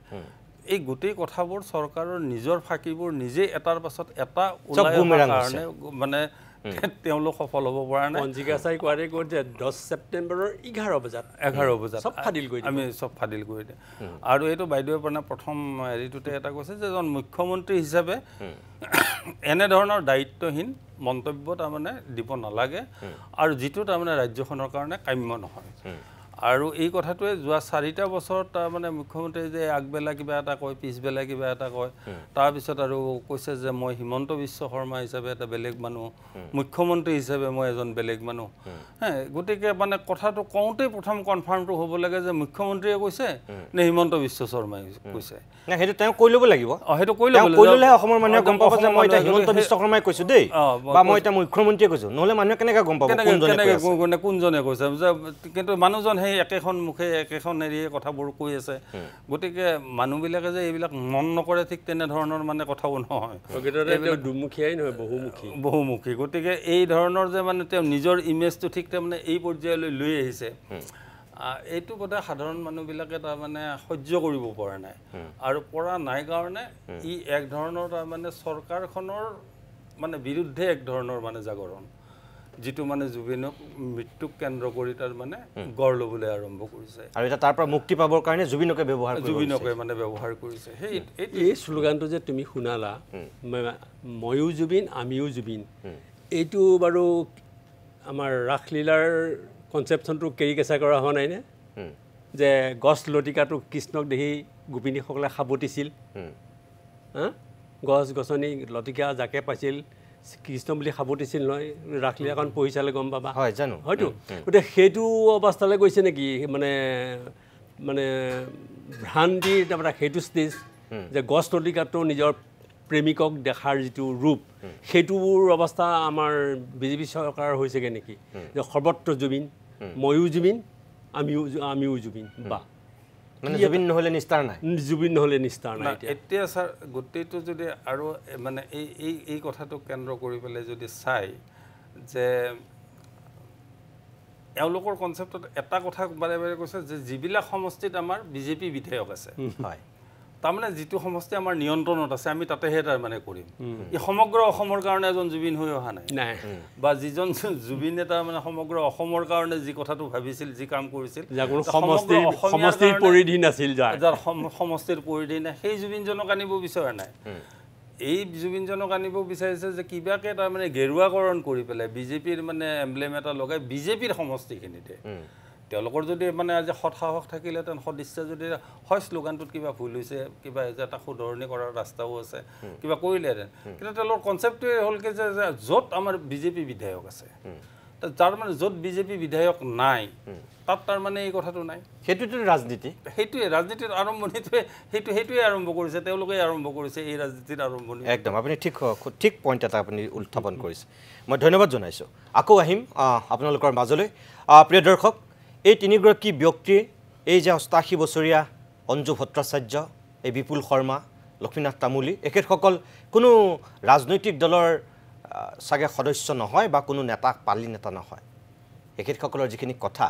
এই গোটেই কথাবোৰ চৰকাৰৰ নিজৰ ফাঁকিবোৰ নিজে এটাৰ পাছত এটা ওলাই কাৰণে মানে তেওঁলোক সফল হ'ব পৰা নাই পঞ্জিকা চাই কোৱাৰে কৈ যে 10 ছেপ্টেম্বৰৰ 11 বজাত চব ফাদিল কৰি আমি চব ফাদিল কৰি দিম আৰু এইটো বাইদেৱে মানে প্ৰথম হেৰিটোতে এটা কৈছে যে এজন মুখ্যমন্ত্ৰী হিচাপে এনেধৰণৰ দায়িত্বহীন মন্তব্য তাৰমানে দিব নালাগে আৰু যিটো তাৰমানে ৰাজ্যখনৰ কাৰণে কাম্য নহয় আৰু এই কথাটোৱে যোৱা 4টা বছৰত তাৰমানে মুখ্যমন্ত্ৰী যে আগবেলা কিবা এটা কয় পিছবেলা কিবা এটা কয় তাৰপিছত আৰু কৈছে যে মই হিমন্ত বিশ্ব শৰ্মা হিচাপে এটা বেলেগ মানুহ মুখ্যমন্ত্ৰী হিচাপে মই এজন বেলেগ মানুহ গতিকে মানে কথাটো কওঁতেই প্ৰথম কনফাৰ্মটো হ'ব লাগে যে মুখ্যমন্ত্ৰীয়ে কৈছে নে হিমন্ত বিশ্ব শৰ্মাই কৈছে না সেইটো তেওঁ কৈ ল'ব লাগিব সেইটো কৈ ল'ব ল'লে অসমৰ মানুহে গম পাব যে মই এতিয়া হিমন্ত বিশ্ব শৰ্মাই কৈছোঁ দেই বা মই এতিয়া মুখ্যমন্ত্ৰীয়ে কৈছোঁ নহ'লে মানুহে কেনেকৈ গম পাব কোনজনে কৈছে কিন্তু মানুহজন একেখন মুখে একেখন এৰিয়ে কথাবোৰ কৈ আছে গতিকে মানুহবিলাকে যে এইবিলাক মন নকৰে ঠিক তেনেধৰণৰ মানে কথাও নহয় দুমুখীয়াই নহয় বহুমুখী গতিকে এই ধৰণৰ যে মানে তেওঁ নিজৰ ইমেজটো ঠিক তাৰমানে এই পৰ্যায়লৈ লৈ আহিছে এইটো বোধহয় সাধাৰণ মানুহবিলাকে তাৰমানে সহ্য কৰিব পৰা নাই আৰু পৰা নাই কাৰণে ই এক ধৰণৰ তাৰমানে চৰকাৰখনৰ মানে বিৰুদ্ধে এক ধৰণৰ মানে জাগৰণ যিটো মানে জুবিনক মৃত্যুক কেন্দ্ৰ কৰি তাৰ মানে গঢ় ল'বলৈ আৰম্ভ কৰিছে আৰু এটা তাৰ পৰা মুক্তি পাবৰ কাৰণে জুবিনকে মানে ব্যৱহাৰ কৰিছে এই শ্লোগানটো যে তুমি শুনালা ময়ো জুবিন আমিও জুবিন এইটো বাৰু আমাৰ ৰাসলীলাৰ কনচেপশ্যনটো কেৰিকেচাৰ কৰা হোৱা নাইনে যে গছ লতিকাটো কৃষ্ণক দেখি গোপিনীসকলে সাৱটিছিল গছ গছনি লতিকা যাকে পাইছিল কৃষ্ণ বুলি সাৱটিছিল নহয় ৰাসলীলাখন পঢ়ি চালে গম পাবা হয় জানো হয়তো গতিকে সেইটো অৱস্থালৈ গৈছে নেকি মানে মানে ভ্ৰান্তিৰ তাৰপৰা সেইটো ষ্টেজ যে গছ লতিকাটো নিজৰ প্ৰেমিকক দেখাৰ যিটো ৰূপ সেইটোৰ অৱস্থা আমাৰ বিজেপি চৰকাৰ হৈছেগৈ নেকি যে সৰ্বত্ৰ জুবিন ময়ো জুবিন আমিও জুবিন বা মানে জুবিন নহ'লে নিস্তাৰ নাই এতিয়া ছাৰ গোটেইটো যদি আৰু মানে এই কথাটো কেন্দ্ৰ কৰি পেলাই যদি চাই যে এওঁলোকৰ কনচেপ্টত এটা কথা বাৰে বাৰে কৈছে যে যিবিলাক সমষ্টিত আমাৰ বিজেপি বিধায়ক আছে হয় তাৰমানে যিটো সমষ্টি আমাৰ নিয়ন্ত্ৰণত আছে আমি তাতেহে তাৰমানে কৰিম ই সমগ্ৰ অসমৰ কাৰণে এজন জুবিন হৈ অহা নাই বা যিজন জুবিনে তাৰমানে সমগ্ৰ অসমৰ কাৰণে যি কথাটো ভাবিছিল যি কাম কৰিছিল সমষ্টিৰ পৰিধি নাছিল যাৰ সমষ্টিৰ পৰিধি নাই সেই জুবিনজনক আনিব বিচৰা নাই এই জুবিনজনক আনিব বিচাৰিছে যে কিবাকে তাৰমানে গেৰুৱাকৰণ কৰি পেলাই বিজেপিৰ মানে এমব্লেম এটা লগাই বিজেপিৰ সমষ্টিখিনিতে তেওঁলোকৰ যদি মানে আজি সৎসাহস থাকিলেহেঁতেন সদিচ্ছা যদি হয় শ্লোগানটোত কিবা ভুল হৈছে কিবা এটা শুধৰণি কৰাৰ ৰাস্তাও আছে কিবা কৰিলেহেঁতেন কিন্তু তেওঁলোকৰ কনচেপ্টটোৱে হ'লকে যে য'ত আমাৰ বিজেপি বিধায়ক আছে যাৰ মানে য'ত বিজেপি বিধায়ক নাই তাত তাৰমানে এই কথাটো নাই সেইটোতো ৰাজনীতি সেইটোৱে ৰাজনীতিৰ আৰম্ভণিটোৱে সেইটোৱে আৰম্ভ কৰিছে তেওঁলোকে আৰম্ভ কৰিছে এই ৰাজনীতিৰ আৰম্ভণি একদম আপুনি ঠিক পইণ্ট এটা আপুনি উত্থাপন কৰিছে মই ধন্যবাদ জনাইছোঁ আকৌ আহিম আপোনালোকৰ মাজলৈ প্ৰিয় দৰ্শক এই তিনিগৰাকী ব্যক্তিৰ এই যে ৮৮ বছৰীয়া অঞ্জু ভট্টাচাৰ্য এই বিপুল শৰ্মা লক্ষ্মীনাথ তামুলী এখেতসকল কোনো ৰাজনৈতিক দলৰ চাগে সদস্য নহয় বা কোনো নেতা পালি নেতা নহয় এখেতসকলৰ যিখিনি কথা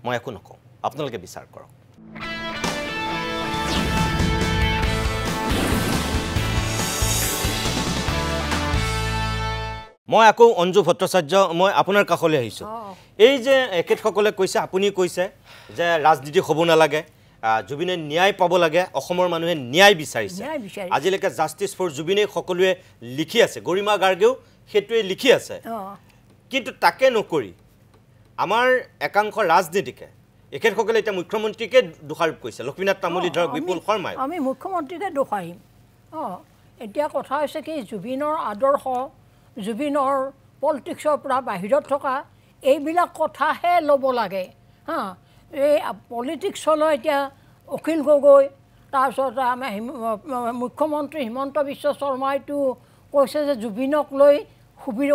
মই একো নকওঁ আপোনালোকে বিচাৰ কৰক মই আকৌ অঞ্জু ভট্টাচাৰ্য মই আপোনাৰ কাষলৈ আহিছোঁ এই যে এখেতসকলে কৈছে আপুনি কৈছে যে ৰাজনীতি হ'ব নালাগে জুবিনে ন্যায় পাব লাগে অসমৰ মানুহে ন্যায় বিচাৰিছে আজিলৈকে জাষ্টিছ ফৰ জুবিনে সকলোৱে লিখি আছে গৰিমা গাৰ্গেও সেইটোৱে লিখি আছে কিন্তু তাকে নকৰি আমাৰ একাংশ ৰাজনীতিকে এখেতসকলে এতিয়া মুখ্যমন্ত্ৰীকে দোষাৰোপ কৰিছে লক্ষ্মীনাথ তামুলী ধৰক বিপুল শৰ্মাই আমি মুখ্যমন্ত্ৰীকে দোষাৰিম এতিয়া কথা হৈছে কি জুবিনৰ আদৰ্শ জুবিনৰ পলিটিক্সৰ পৰা বাহিৰত থকা এইবিলাক কথাহে ল'ব লাগে এই পলিটিক্সলৈ এতিয়া অখিল গগৈ তাৰপিছত আমাৰ মুখ্যমন্ত্ৰী হিমন্ত বিশ্ব শৰ্মাইতো কৈছে যে জুবিনক লৈ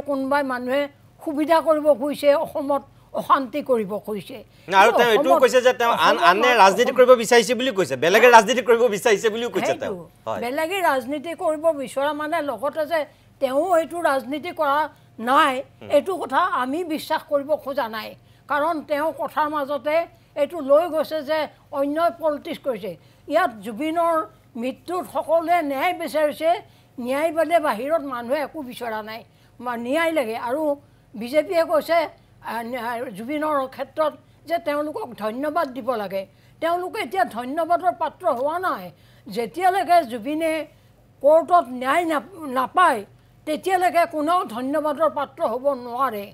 কোনোবাই মানুহে সুবিধা কৰিব খুজিছে অসমত অশান্তি কৰিব খুজিছে আৰু তেওঁ এইটো কৈছে যে তেওঁ আনে ৰাজনীতি কৰিব বিচাৰিছে বুলি কৈছে বেলেগে ৰাজনীতি কৰিব বিচাৰিছে বুলিও কৈছে তেওঁ বেলেগে ৰাজনীতি কৰিব বিচৰা মানে লগতে যে তেওঁ এইটো ৰাজনীতি কৰা নাই এইটো কথা আমি বিশ্বাস কৰিব খোজা নাই কাৰণ তেওঁ কথাৰ মাজতে এইটো লৈ গৈছে যে অন্য পলিটিক্স কৰিছে ইয়াত জুবিনৰ মৃত্যুত সকলোৱে ন্যায় বিচাৰিছে ন্যায় বাদে বাহিৰত মানুহে একো বিচৰা নাই ন্যায় লাগে আৰু বিজেপিয়ে কৈছে জুবিনৰ ক্ষেত্ৰত যে তেওঁলোকক ধন্যবাদ দিব লাগে তেওঁলোকে এতিয়া ধন্যবাদৰ পাত্ৰ হোৱা নাই যেতিয়ালৈকে জুবিনে কোৰ্টত ন্যায় নাপায় তেতিয়ালৈকে কোনেও ধন্যবাদৰ পাত্ৰ হ'ব নোৱাৰে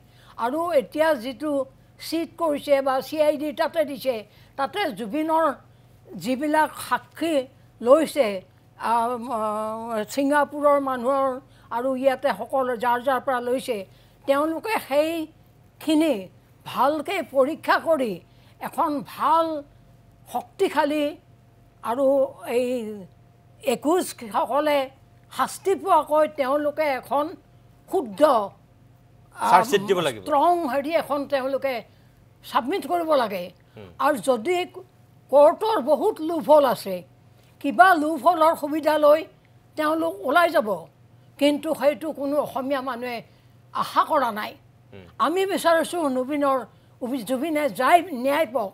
আৰু এতিয়া যিটো চিট কৰিছে বা CID তাতে দিছে তাতে জুবিনৰ যিবিলাক সাক্ষী লৈছে ছিংগাপুৰৰ মানুহৰ আৰু ইয়াতে সকলো যাৰ পৰা লৈছে তেওঁলোকে সেইখিনি ভালকৈ পৰীক্ষা কৰি এখন ভাল শক্তিশালী আৰু এই একুজসকলে শাস্তি পোৱাকৈ তেওঁলোকে এখন শুদ্ধ ষ্ট্ৰং এখন তেওঁলোকে ছাবমিট কৰিব লাগে আৰু যদি কোৰ্টৰ বহুত লুফল আছে কিবা লুফলৰ সুবিধা লৈ তেওঁলোক ওলাই যাব কিন্তু সেইটো কোনো অসমীয়া মানুহে আশা কৰা নাই আমি বিচাৰিছোঁ জুবিনে যাই ন্যায় পাওক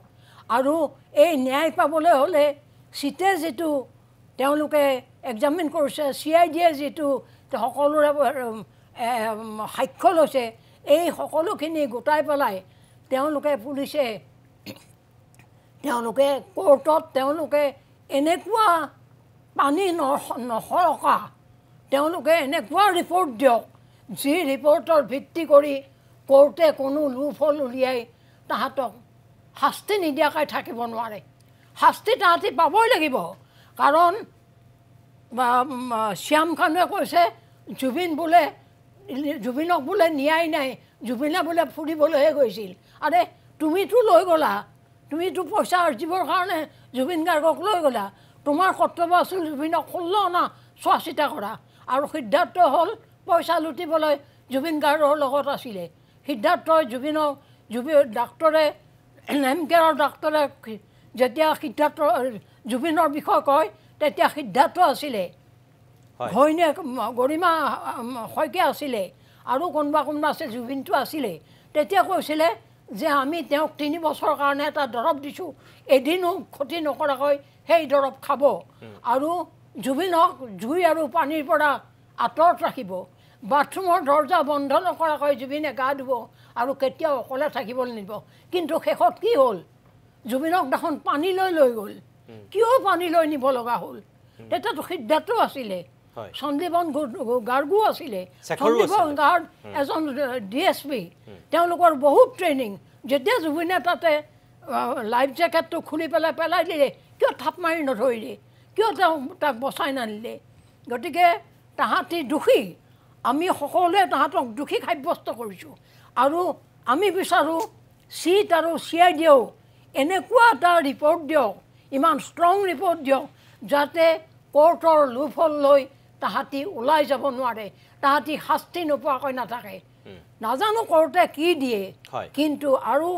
আৰু এই ন্যায় পাবলৈ হ'লে চিটে যিটো তেওঁলোকে এক্সামিন কৰিছে CIDয়ে যিটো সকলোৰে সাক্ষ্য লৈছে এই সকলোখিনি গোটাই পেলাই তেওঁলোকে পুলিচে তেওঁলোকে কোৰ্টত তেওঁলোকে এনেকুৱা পানী নসৰকা তেওঁলোকে এনেকুৱা ৰিপৰ্ট দিয়ক যি ৰিপৰ্টৰ ভিত্তি কৰি কোৰ্টে কোনো লুফল উলিয়াই তাহাঁতক শাস্তি নিদিয়াকৈ থাকিব নোৱাৰে শাস্তি তাহাঁতি পাবই লাগিব কাৰণ শ্যাম খানুৱে কৈছে জুবিনক বোলে ন্যায় নাই জুবিনে বোলে ফুৰিবলৈহে গৈছিল আৰে তুমিতো লৈ গ'লা তুমিতো পইচা আৰ্জিবৰ কাৰণে জুবিন গাৰ্গক লৈ গ'লা তোমাৰ কৰ্তব্য আছিল জুবিনক 16 অনা চোৱা চিতা কৰা আৰু সিদ্ধাৰ্থ হ'ল পইচা লুটিবলৈ জুবিন গাৰ্গৰ লগত আছিলে সিদ্ধাৰ্থই ডাক্তৰে নেমকেয়াৰৰ ডাক্তৰে যেতিয়া জুবিনৰ বিষয়ে কয় তেতিয়া সিদ্ধাৰ্থ আছিলে ঘৈণীয়েক গৰিমা শইকীয়া আছিলে আৰু কোনোবা আছে জুবিনটো আছিলে তেতিয়া কৈছিলে যে আমি তেওঁক 3 বছৰৰ কাৰণে এটা দৰৱ দিছোঁ এদিনো ক্ষতি নকৰাকৈ সেই দৰৱ খাব আৰু জুবিনক জুই আৰু পানীৰ পৰা আঁতৰত ৰাখিব বাথৰুমৰ দৰ্জা বন্ধ নকৰাকৈ জুবিনে গা ধুব আৰু কেতিয়াও অকলে থাকিবলৈ নিদিব কিন্তু শেষত কি হ'ল জুবিনক দেখোন পানীলৈ লৈ গ'ল কিয় পানীলৈ নিব লগা হ'ল তেতিয়াতো সিদ্ধাৰ্থ আছিলে সঞ্জীৱন গাৰ্গো আছিলে সঞ্জীৱন গাৰ্গ এজন DSP তেওঁলোকৰ বহুত ট্ৰেইনিং যেতিয়া জুবিনে তাতে লাইফ জেকেটটো খুলি পেলাই দিলে কিয় থাপ মাৰি নধৰিলে কিয় তাক বচাই নানিলে গতিকে তাহাঁতি দোষী আমি সকলোৱে তাহাঁতক দোষী সাব্যস্ত কৰিছোঁ আৰু আমি বিচাৰোঁ চিট আৰু CIDয়েও এনেকুৱা এটা ৰিপৰ্ট দিয়ক ইমান ষ্ট্ৰং ৰিপৰ্ট দিয়ক যাতে কোৰ্টৰ লুফল লৈ তাহাঁতি ওলাই যাব নোৱাৰে তাহাঁতি শাস্তি নোপোৱাকৈ নাথাকে নাজানো কোৰ্টে কি দিয়ে কিন্তু আৰু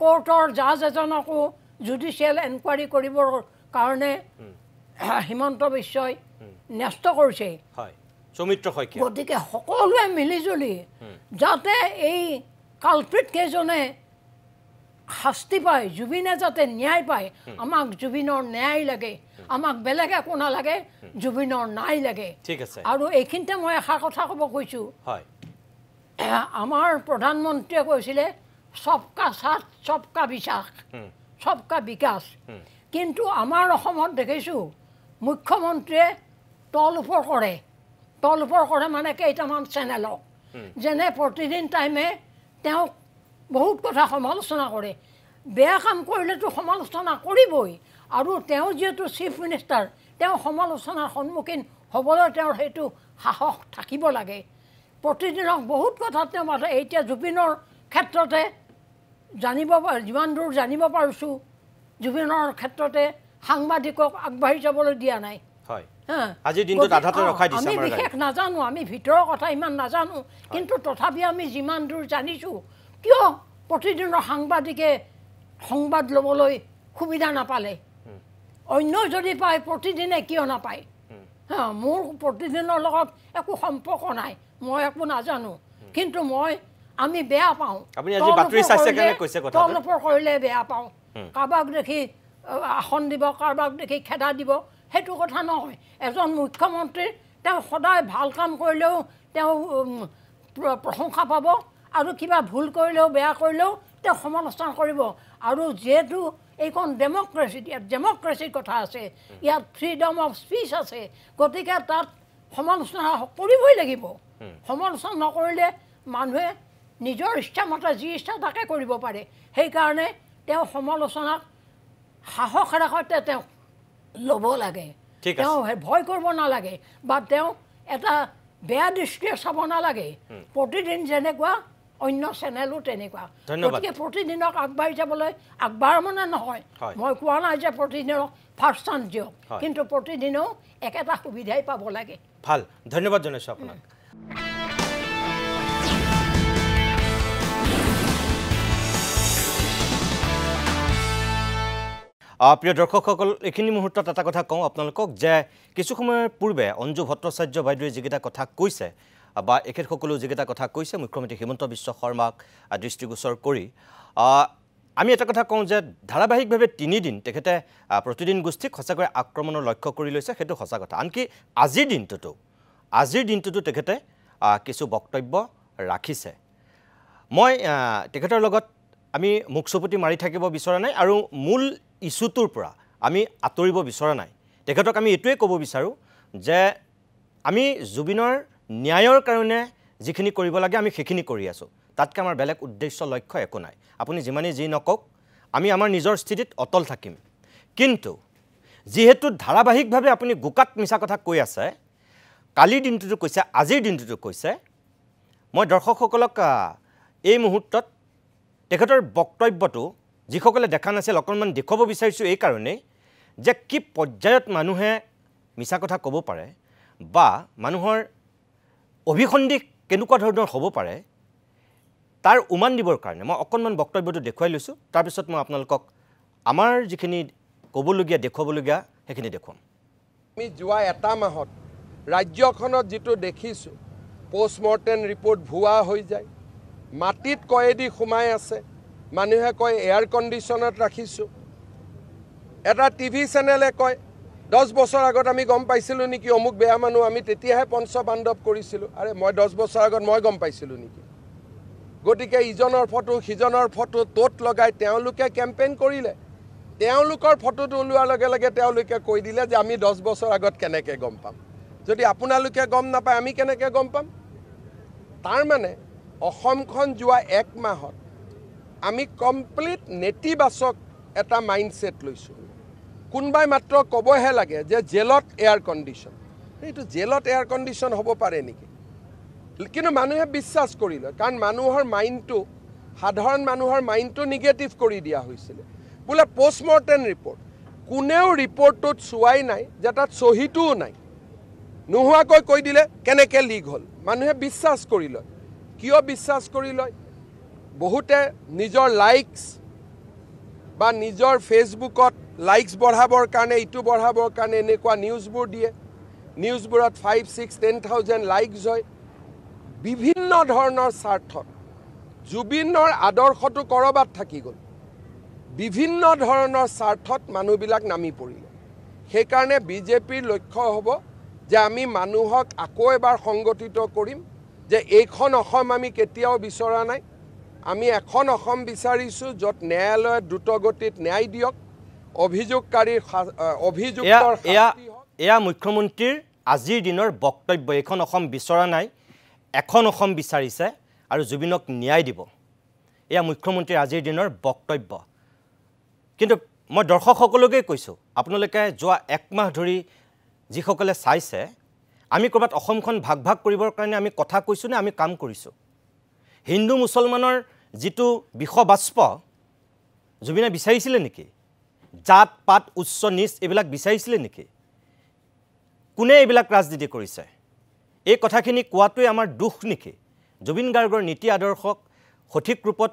কোৰ্টৰ জাজ এজনকো জুডিচিয়েল এনকুৱাৰী কৰিবৰ কাৰণে হিমন্ত বিশ্বই ন্যস্ত কৰিছে গতিকে সকলোৱে মিলিজুলি যাতে এই কালপ্ৰিট কেইজনে শাস্তি পায় জুবিনে যাতে ন্যায় পায় আমাক জুবিনৰ ন্যায় লাগে আমাক বেলেগ একো নালাগে জুবিনৰ ন্যায় লাগে ঠিক আছে আৰু এইখিনিতে মই এষাৰ কথা ক'ব কৈছোঁ আমাৰ প্ৰধানমন্ত্ৰীয়ে কৈছিলে সবকা সাথ সবকা বিশ্বাস সবকা বিকাশ কিন্তু আমাৰ অসমত দেখিছোঁ মুখ্যমন্ত্ৰীয়ে তল ওপৰ কৰে মানে কেইটামান চেনেলক যেনে প্ৰতিদিন টাইমে তেওঁক বহুত কথা সমালোচনা কৰে বেয়া কাম কৰিলেতো সমালোচনা কৰিবই আৰু তেওঁ যেহেতু চিফ মিনিষ্টাৰ তেওঁ সমালোচনাৰ সন্মুখীন হ'বলৈ তেওঁৰ সেইটো সাহস থাকিব লাগে প্ৰতিদিনক বহুত কথা তেওঁ মাতে এতিয়া জুবিনৰ ক্ষেত্ৰতে যিমান দূৰ জানিব পাৰিছোঁ জুবিনৰ ক্ষেত্ৰতে সাংবাদিকক আগবাঢ়ি যাবলৈ দিয়া নাই আজিৰ দিনটোত আধাতে ৰখাই দিছে আমি বিশেষ নাজানো আমি ভিতৰৰ কথা ইমান নাজানো কিন্তু তথাপি আমি যিমান দূৰ জানিছোঁ কিয় প্ৰতিদিনৰ সাংবাদিকে সংবাদ ল'বলৈ সুবিধা নাপালে অন্য যদি পায় প্ৰতিদিনে কিয় নাপায় মোৰ প্ৰতিদিনৰ লগত একো সম্পৰ্ক নাই মই একো নাজানো কিন্তু আমি বেয়া পাওঁ তলপৰ কৰিলে বেয়া পাওঁ কাৰোবাক দেখি আসন দিব কাৰোবাক দেখি খেদা দিব সেইটো কথা নহয় এজন মুখ্যমন্ত্ৰীৰ তেওঁ সদায় ভাল কাম কৰিলেও তেওঁ প্ৰশংসা পাব আৰু কিবা ভুল কৰিলেও বেয়া কৰিলেও তেওঁ সমালোচনা কৰিব আৰু যেহেতু এইখন ডেমক্ৰেচিৰ কথা আছে ইয়াত ফ্ৰীডম অফ স্পীচ আছে গতিকে তাত সমালোচনা কৰিবই লাগিব সমালোচনা নকৰিলে মানুহে নিজৰ ইচ্ছামতে যি ইচ্ছা তাকে কৰিব পাৰে সেইকাৰণে তেওঁ সমালোচনাক সাহসেৰে সৈতে তেওঁ ল'ব লাগে তেওঁ ভয় কৰিব নালাগে বা তেওঁ এটা বেয়া দৃষ্টিৰে চাব নালাগে প্ৰতিদিন যেনেকুৱা অন্য চেনেলো তেনেকুৱা গতিকে প্ৰতিদিনক আগবাঢ়ি যাবলৈ আগবাঢ় মানে নহয় মই কোৱা নাই যে প্ৰতিদিনক ফাৰ্ষ্ট চান্স দিয়ক কিন্তু প্ৰতিদিনেও একেটা সুবিধাই পাব লাগে ভাল ধন্যবাদ জনাইছোঁ আপোনাক প্ৰিয় দৰ্শকসকল এইখিনি মুহূৰ্তত এটা কথা কওঁ আপোনালোকক যে কিছু সময়ৰ পূৰ্বে অঞ্জু ভট্টাচাৰ্য বাইদেৱে যিকেইটা কথা কৈছে বা এখেতসকলেও যিকেইটা কথা কৈছে মুখ্যমন্ত্ৰী হিমন্ত বিশ্ব শৰ্মাক দৃষ্টিগোচৰ কৰি আমি এটা কথা কওঁ যে ধাৰাবাহিকভাৱে 3 দিন তেখেতে প্ৰতিদিন গোষ্ঠীক সঁচাকৈ আক্ৰমণৰ লক্ষ্য কৰি লৈছে সেইটো সঁচা কথা আনকি আজিৰ দিনটোতো তেখেতে কিছু বক্তব্য ৰাখিছে মই তেখেতৰ লগত আমি মুখ চুপুতি মাৰি থাকিব বিচৰা নাই আৰু মূল ইছ্যুটোৰ পৰা আমি আঁতৰিব বিচৰা নাই তেখেতক আমি এইটোৱে ক'ব বিচাৰোঁ যে আমি জুবিনৰ ন্যায়ৰ কাৰণে যিখিনি কৰিব লাগে আমি সেইখিনি কৰি আছোঁ তাতকৈ আমাৰ বেলেগ উদ্দেশ্য লক্ষ্য একো নাই আপুনি যিমানেই যি নকওক আমি আমাৰ নিজৰ স্থিতিত অটল থাকিম কিন্তু যেহেতু ধাৰাবাহিকভাৱে আপুনি গোকাত মিছা কথা কৈ আছে কালিৰ দিনটোতো কৈছে আজিৰ দিনটোতো কৈছে মই দৰ্শকসকলক এই মুহূৰ্তত তেখেতৰ বক্তব্যটো যিসকলে দেখা নাছিল অকণমান দেখুৱাব বিচাৰিছোঁ এই কাৰণেই যে কি পৰ্যায়ত মানুহে মিছা কথা ক'ব পাৰে বা মানুহৰ অভিসন্ধি কেনেকুৱা ধৰণৰ হ'ব পাৰে তাৰ উমান দিবৰ কাৰণে মই অকণমান বক্তব্যটো দেখুৱাই লৈছোঁ তাৰপিছত মই আপোনালোকক আমাৰ যিখিনি ক'বলগীয়া দেখুৱাবলগীয়া সেইখিনি দেখুৱাম আমি যোৱা এটা মাহত ৰাজ্যখনত যিটো দেখিছোঁ পোষ্টমৰ্টেম ৰিপৰ্ট ভুৱা হৈ যায় মাটিত কয়েদি সোমাই আছে মানুহে কয় এয়াৰ কণ্ডিশ্যনত ৰাখিছোঁ এটা টিভি চেনেলে কয় 10 বছৰ আগত আমি গম পাইছিলোঁ নেকি অমুক বেয়া মানুহ আমি তেতিয়াহে পঞ্চপাণ্ডৱ কৰিছিলোঁ আৰে মই 10 বছৰ আগত মই গম পাইছিলোঁ নেকি গতিকে ইজনৰ ফটো সিজনৰ ফটো ত'ত লগাই তেওঁলোকে কেম্পেইন কৰিলে তেওঁলোকৰ ফটোটো ওলোৱাৰ লগে লগে তেওঁলোকে কৈ দিলে যে আমি 10 বছৰ আগত কেনেকৈ গম পাম যদি আপোনালোকে গম নাপায় আমি কেনেকৈ গম পাম তাৰ মানে অসমখন যোৱা 1 মাহত আমি কমপ্লিট নেতিবাচক এটা মাইণ্ডছেট লৈছোঁ কোনোবাই মাত্ৰ ক'বহে লাগে যে জেলত এয়াৰ কণ্ডিশ্যন এইটো জেলত এয়াৰ কণ্ডিশ্যন হ'ব পাৰে নেকি কিন্তু মানুহে বিশ্বাস কৰি লয় কাৰণ মানুহৰ মাইণ্ডটো সাধাৰণ মানুহৰ মাইণ্ডটো নিগেটিভ কৰি দিয়া হৈছিলে বোলে পোষ্টমৰ্টেম ৰিপৰ্ট কোনেও ৰিপৰ্টটোত চোৱাই নাই যে তাত চহীটোও নাই নোহোৱাকৈ কৈ দিলে কেনেকৈ লিক হ'ল মানুহে বিশ্বাস কৰি লয় কিয় বিশ্বাস কৰি লয় বহুতে নিজৰ লাইকছ বা নিজৰ ফেচবুকত লাইকছ বঢ়াবৰ কাৰণে ইটো বঢ়াবৰ কাৰণে এনেকুৱা নিউজবোৰ দিয়ে নিউজবোৰত 5-6-10,000 লাইকছ হয় বিভিন্ন ধৰণৰ স্বাৰ্থত জুবিনৰ আদৰ্শটো কৰবাত থাকি গ'ল বিভিন্ন ধৰণৰ স্বাৰ্থত মানুহবিলাক নামি পৰিলে সেইকাৰণে বিজেপিৰ লক্ষ্য হ'ব যে আমি মানুহক আকৌ এবাৰ সংগঠিত কৰিম যে এইখন অসম আমি কেতিয়াও বিচৰা নাই আমি এখন অসম বিচাৰিছোঁ য'ত ন্যায়ালয়ে দ্ৰুতগতিত ন্যায় দিয়ক অভিযোগকাৰীৰ অভিযুক্তৰ এয়া মুখ্যমন্ত্ৰীৰ আজিৰ দিনৰ বক্তব্য এখন অসম বিচৰা নাই এখন অসম বিচাৰিছে আৰু জুবিনক ন্যায় দিব এয়া মুখ্যমন্ত্ৰীৰ আজিৰ দিনৰ বক্তব্য কিন্তু মই দৰ্শকসকলকে কৈছোঁ আপোনালোকে যোৱা এক মাহ ধৰি যিসকলে চাইছে আমি ক'ৰবাত অসমখন ভাগ ভাগ কৰিবৰ কাৰণে আমি কথা কৈছোঁ নে আমি কাম কৰিছোঁ হিন্দু মুছলমানৰ যিটো বিষবাষ্প জুবিনে বিচাৰিছিলে নেকি জাত পাত উচ্চ নিচ এইবিলাক বিচাৰিছিলে নেকি কোনে এইবিলাক ৰাজনীতি কৰিছে এই কথাখিনি কোৱাটোৱে আমাৰ দুখ নেকি জুবিন গাৰ্গৰ নীতি আদৰ্শক সঠিক ৰূপত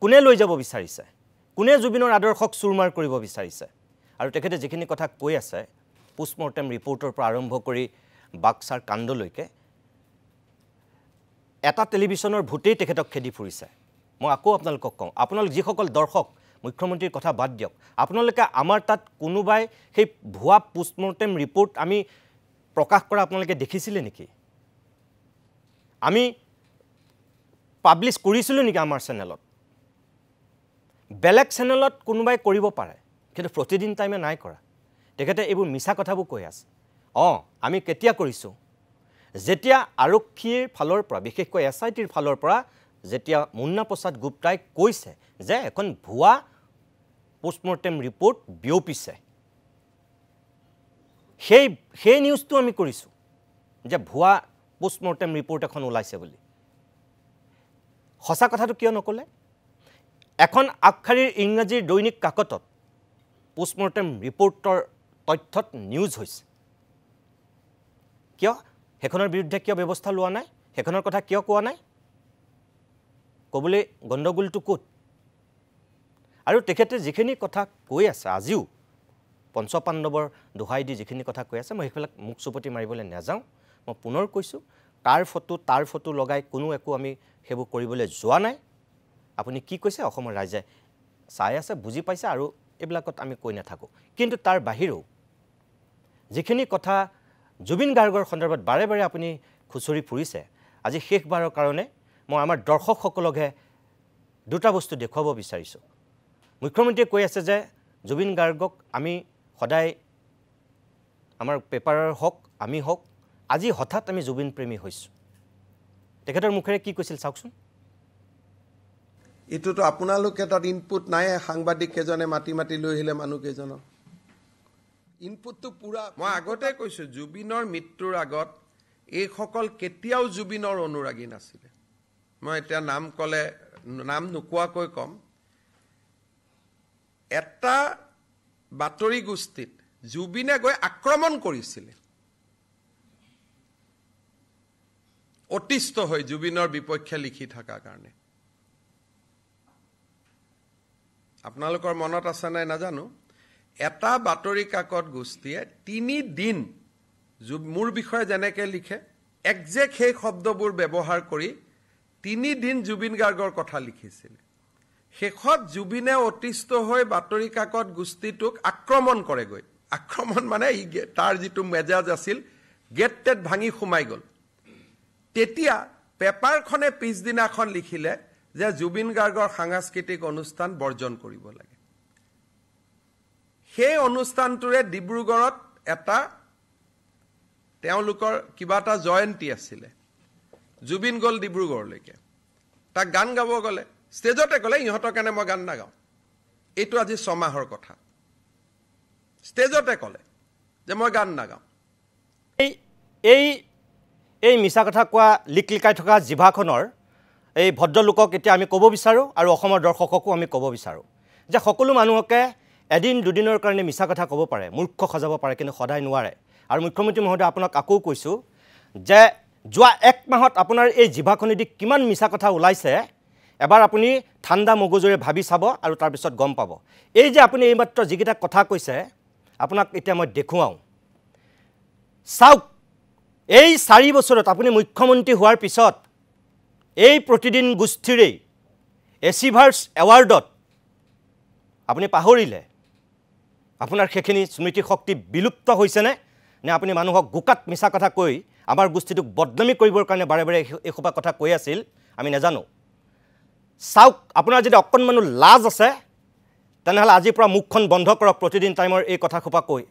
কোনে লৈ যাব বিচাৰিছে কোনে জুবিনৰ আদৰ্শক চুৰমাৰ কৰিব বিচাৰিছে আৰু তেখেতে যিখিনি কথা কৈ আছে পোষ্টমৰ্টেম ৰিপৰ্টৰ পৰা আৰম্ভ কৰি বাক্সাৰ কাণ্ডলৈকে এটা টেলিভিছনৰ ভূতেই তেখেতক খেদি ফুৰিছে মই আকৌ আপোনালোকক কওঁ আপোনালোক যিসকল দৰ্শক মুখ্যমন্ত্ৰীৰ কথা বাদ দিয়ক আপোনালোকে আমাৰ তাত কোনোবাই সেই ভুৱা পোষ্টমৰ্টেম ৰিপৰ্ট আমি প্ৰকাশ কৰা আপোনালোকে দেখিছিলে নেকি আমি পাব্লিছ কৰিছিলোঁ নেকি আমাৰ চেনেলত বেলেগ চেনেলত কোনোবাই কৰিব পাৰে কিন্তু প্ৰতিদিন টাইমে নাই কৰা তেখেতে এইবোৰ মিছা কথাবোৰ কৈ আছে আমি কেতিয়া কৰিছোঁ যেতিয়া আৰক্ষীৰ ফালৰ পৰা বিশেষকৈ SITৰ ফালৰ পৰা যেতিয়া মুন্না প্ৰসাদ গুপ্তাই কৈছে যে এখন ভুৱা পোষ্টমৰ্টেম ৰিপৰ্ট বিয়পিছে সেই নিউজটো আমি কৰিছোঁ যে ভুৱা পোষ্টমৰ্টেম ৰিপৰ্ট এখন ওলাইছে বুলি সঁচা কথাটো কিয় নকলে এখন আগশাৰীৰ ইংৰাজীৰ দৈনিক কাকতত পোষ্টমৰ্টেম ৰিপৰ্টৰ তথ্যত নিউজ হৈছে কিয় হেখনৰ বিৰুদ্ধে কিয় ব্যৱস্থা লোৱা নাই হেখনৰ কথা কিয় কোৱা নাই ক'বলৈ গণ্ডগোলটো ক'ত আৰু তেখেতে যিখিনি কথা কৈ আছে আজিও পঞ্চপাণ্ডৱৰ দোহাই দি যিখিনি কথা কৈ আছে মই সেইবিলাক মুখ চুপতি মাৰিবলৈ নাযাওঁ মই পুনৰ কৈছোঁ তাৰ ফটো লগাই কোনো একো আমি সেইবোৰ কৰিবলৈ যোৱা নাই আপুনি কি কৈছে অসমৰ ৰাইজে চাই আছে বুজি পাইছে আৰু এইবিলাকত আমি কৈ নাথাকোঁ কিন্তু তাৰ বাহিৰেও যিখিনি কথা জুবিন গাৰ্গৰ সন্দৰ্ভত বাৰে বাৰে আপুনি খুচৰি ফুৰিছে আজি শেষবাৰৰ কাৰণে মই আমাৰ দৰ্শকসকলকহে দুটা বস্তু দেখুৱাব বিচাৰিছোঁ মুখ্যমন্ত্ৰীয়ে কৈ আছে যে জুবিন গাৰ্গক আমি সদায় আমাৰ পেপাৰৰ হওক আমি হওক আজি হঠাৎ আমি জুবিন প্ৰেমী হৈছোঁ তেখেতৰ মুখেৰে কি কৈছিল চাওকচোন এইটোতো আপোনালোকে তাত ইনপুট নাই সাংবাদিক কেজনে মাতি লৈ আহিলে মানুহ কেইজনক ইনপুটটো পুৰা মই আগতে কৈছোঁ জুবিনৰ মৃত্যুৰ আগত এইসকল কেতিয়াও জুবিনৰ অনুৰাগী নাছিলে মই এতিয়া নাম নোকোৱাকৈ ক'ম এটা বাতৰি গোষ্ঠীত জুবিনে গৈ আক্ৰমণ কৰিছিলে অতিষ্ঠ হৈ জুবিনৰ বিপক্ষে লিখি থকাৰ কাৰণে আপোনালোকৰ মনত আছে নাই নাজানো এটা বাতৰি কাকত গোষ্ঠীয়ে 3 দিন মোৰ বিষয়ে যেনেকৈ লিখে একজেক্ট সেই শব্দবোৰ ব্যৱহাৰ কৰি 3 দিন জুবিন গাৰ্গৰ কথা লিখিছিলে শেষত জুবিনে অতিষ্ঠ হৈ বাতৰি কাকত গোষ্ঠীটোক আক্ৰমণ কৰেগৈ আক্ৰমণ মানে তাৰ যিটো মেজাজ আছিল গেট টেট ভাঙি সোমাই গ'ল তেতিয়া পেপাৰখনে পিছদিনাখন লিখিলে যে জুবিন গাৰ্গৰ সাংস্কৃতিক অনুষ্ঠান বৰ্জন কৰিব লাগে সেই অনুষ্ঠানটোৰে ডিব্ৰুগড়ত এটা তেওঁলোকৰ কিবা এটা জয়ন্তী আছিলে জুবিন গ'ল ডিব্ৰুগড়লৈকে তাক গান গাব গ'লে ষ্টেজতে ক'লে ইহঁতৰ কাৰণে মই গান নাগাওঁ এইটো আজি 6 মাহৰ কথা ষ্টেজতে ক'লে যে মই গান নাগাওঁ এই মিছা কথা কোৱা লিকাই থকা জিভাখনৰ এই ভদ্ৰলোকক এতিয়া আমি ক'ব বিচাৰোঁ আৰু অসমৰ দৰ্শককো আমি ক'ব বিচাৰোঁ যে সকলো মানুহকে এদিন দুদিনৰ কাৰণে মিছা কথা ক'ব পাৰে মূৰ্খ সজাব পাৰে কিন্তু সদায় নোৱাৰে আৰু মুখ্যমন্ত্ৰী মহোদয় আপোনাক আকৌ কৈছোঁ যে যোৱা 1 মাহত আপোনাৰ এই জিভাখনেদি কিমান মিছা কথা ওলাইছে এবাৰ আপুনি ঠাণ্ডা মগজুৰে ভাবি চাব আৰু তাৰপিছত গম পাব এই যে আপুনি এইমাত্ৰ যিকেইটা কথা কৈছে আপোনাক এতিয়া মই দেখুৱাওঁ চাওক এই 4 বছৰত আপুনি মুখ্যমন্ত্ৰী হোৱাৰ পিছত এই প্ৰতিদিন গোষ্ঠীৰেই এচিভাৰ্ছ এৱাৰ্ডত আপুনি পাহৰিলে আপোনাৰ সেইখিনি স্মৃতি শক্তি বিলুপ্ত হৈছেনে নে আপুনি মানুহক গোকাত মিছা কথা কৈ আমাৰ গোষ্ঠীটোক বদনামী কৰিবৰ কাৰণে বাৰে বাৰে এইসোপা কথা কৈ আছিল আমি নাজানো চাওক আপোনাৰ যদি অকণমানো লাজ আছে তেনেহ'লে আজিৰ পৰা মুখখন বন্ধ কৰক প্ৰতিদিন টাইমৰ এই কথাসোপা কৈ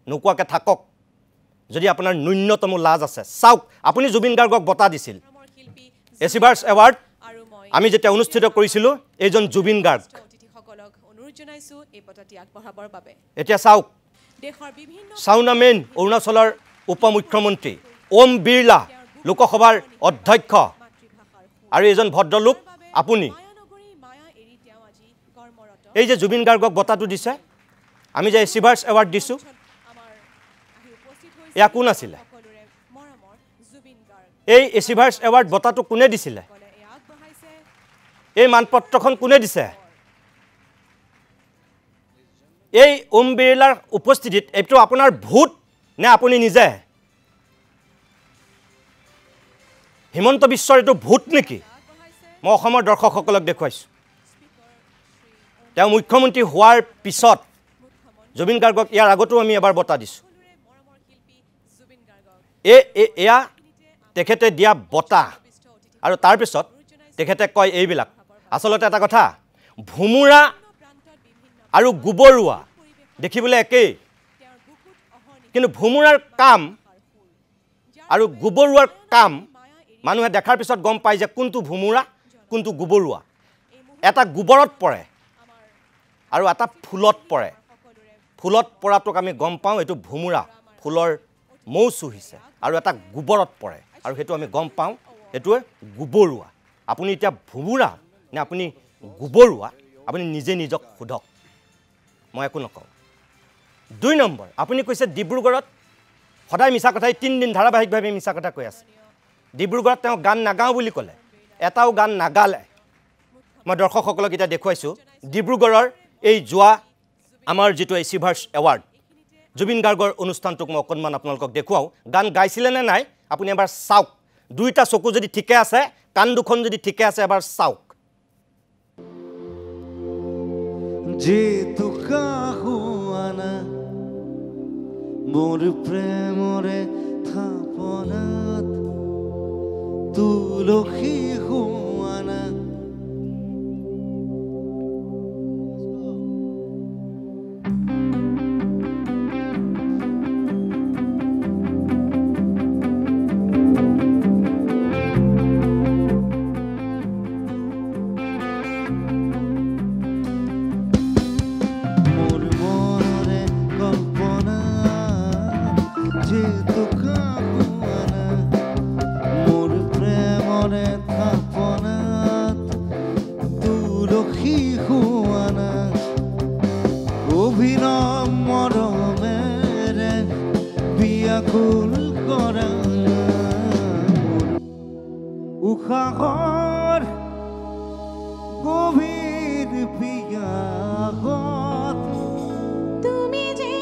নোকোৱাকৈ থাকক যদি আপোনাৰ ন্যূনতম লাজ আছে চাওক আপুনি জুবিন গাৰ্গক বঁটা দিছিল এচিভাৰ্ছ এৱাৰ্ড আমি যেতিয়া অনুষ্ঠিত কৰিছিলোঁ এইজন জুবিন গাৰ্গ এতিয়া চাওক চাউনা মেইন অৰুণাচলৰ উপ মুখ্যমন্ত্ৰী ওম বিৰলা লোকসভাৰ অধ্যক্ষ আৰু এজন ভদ্ৰলোক আপুনি এই যে জুবিন গাৰ্গক বঁটাটো দিছে আমি যে এচিভাৰ্ছ এৱাৰ্ড দিছোঁ এয়া কোন আছিলে এই এচিভাৰ্ছ এৱাৰ্ড বঁটাটো কোনে দিছিলে এই মানপত্ৰখন কোনে দিছে এই ওম বিৰলাৰ উপস্থিতিত এইটো আপোনাৰ ভূত নে আপুনি নিজে হিমন্ত বিশ্বৰ এইটো ভূত নেকি মই অসমৰ দৰ্শকসকলক দেখুৱাইছোঁ তেওঁ মুখ্যমন্ত্ৰী হোৱাৰ পিছত জুবিন গাৰ্গক ইয়াৰ আগতো আমি এবাৰ বঁটা দিছোঁ এয়া তেখেতে দিয়া বঁটা আৰু তাৰপিছত তেখেতে কয় এইবিলাক আচলতে এটা কথা ভুমুৰা আৰু গোবৰুৱা দেখিবলৈ একেই কিন্তু ভুমুৰাৰ কাম আৰু গোবৰুৱাৰ কাম মানুহে দেখাৰ পিছত গম পায় যে কোনটো ভুমুৰা কোনটো গোবৰুৱা এটা গোবৰত পৰে আৰু এটা ফুলত পৰে ফুলত পৰাটোক আমি গম পাওঁ এইটো ভুমুৰা ফুলৰ মৌ চুহিছে আৰু এটা গোবৰত পৰে আৰু সেইটো আমি গম পাওঁ এইটোৱে গোবৰুৱা আপুনি এতিয়া ভুমুৰা নে আপুনি গোবৰুৱা আপুনি নিজে নিজক সোধক মই একো নকওঁ 2 নম্বৰ আপুনি কৈছে ডিব্ৰুগড়ত সদায় মিছা কথাই 3 দিন ধাৰাবাহিকভাৱে মিছা কথা কৈ আছে ডিব্ৰুগড়ত তেওঁ গান নাগাওঁ বুলি ক'লে এটাও গান নাগালে মই দৰ্শকসকলক এতিয়া দেখুৱাইছোঁ ডিব্ৰুগড়ৰ এই যোৱা আমাৰ যিটো এচিভাৰ্ছ এৱাৰ্ড জুবিন গাৰ্গৰ অনুষ্ঠানটোক মই অকণমান আপোনালোকক দেখুৱাওঁ গান গাইছিলে নে নাই আপুনি এবাৰ চাওক 2টা চকু যদি ঠিকে আছে কাণ দুখন যদি ঠিকে আছে এবাৰ চাওক যেতু কাহুৱানা মোৰ প্ৰেমৰে থাপনাত তুলসী হুৱানা উশাহৰ গভীৰ পিয়াহত তুমি যে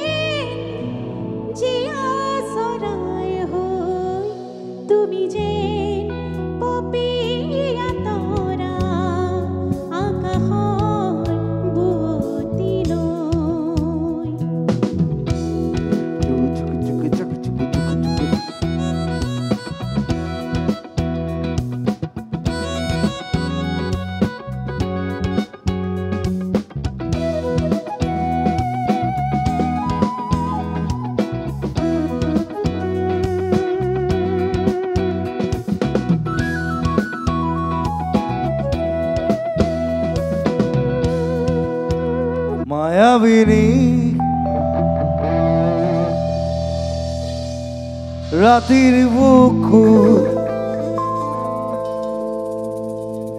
জিয়া চৰাই হৈ তুমি যে পপিয়া তৰা আকাশৰ বুৱতীলৈ মায়াবিনী ৰাতিৰ বুকুত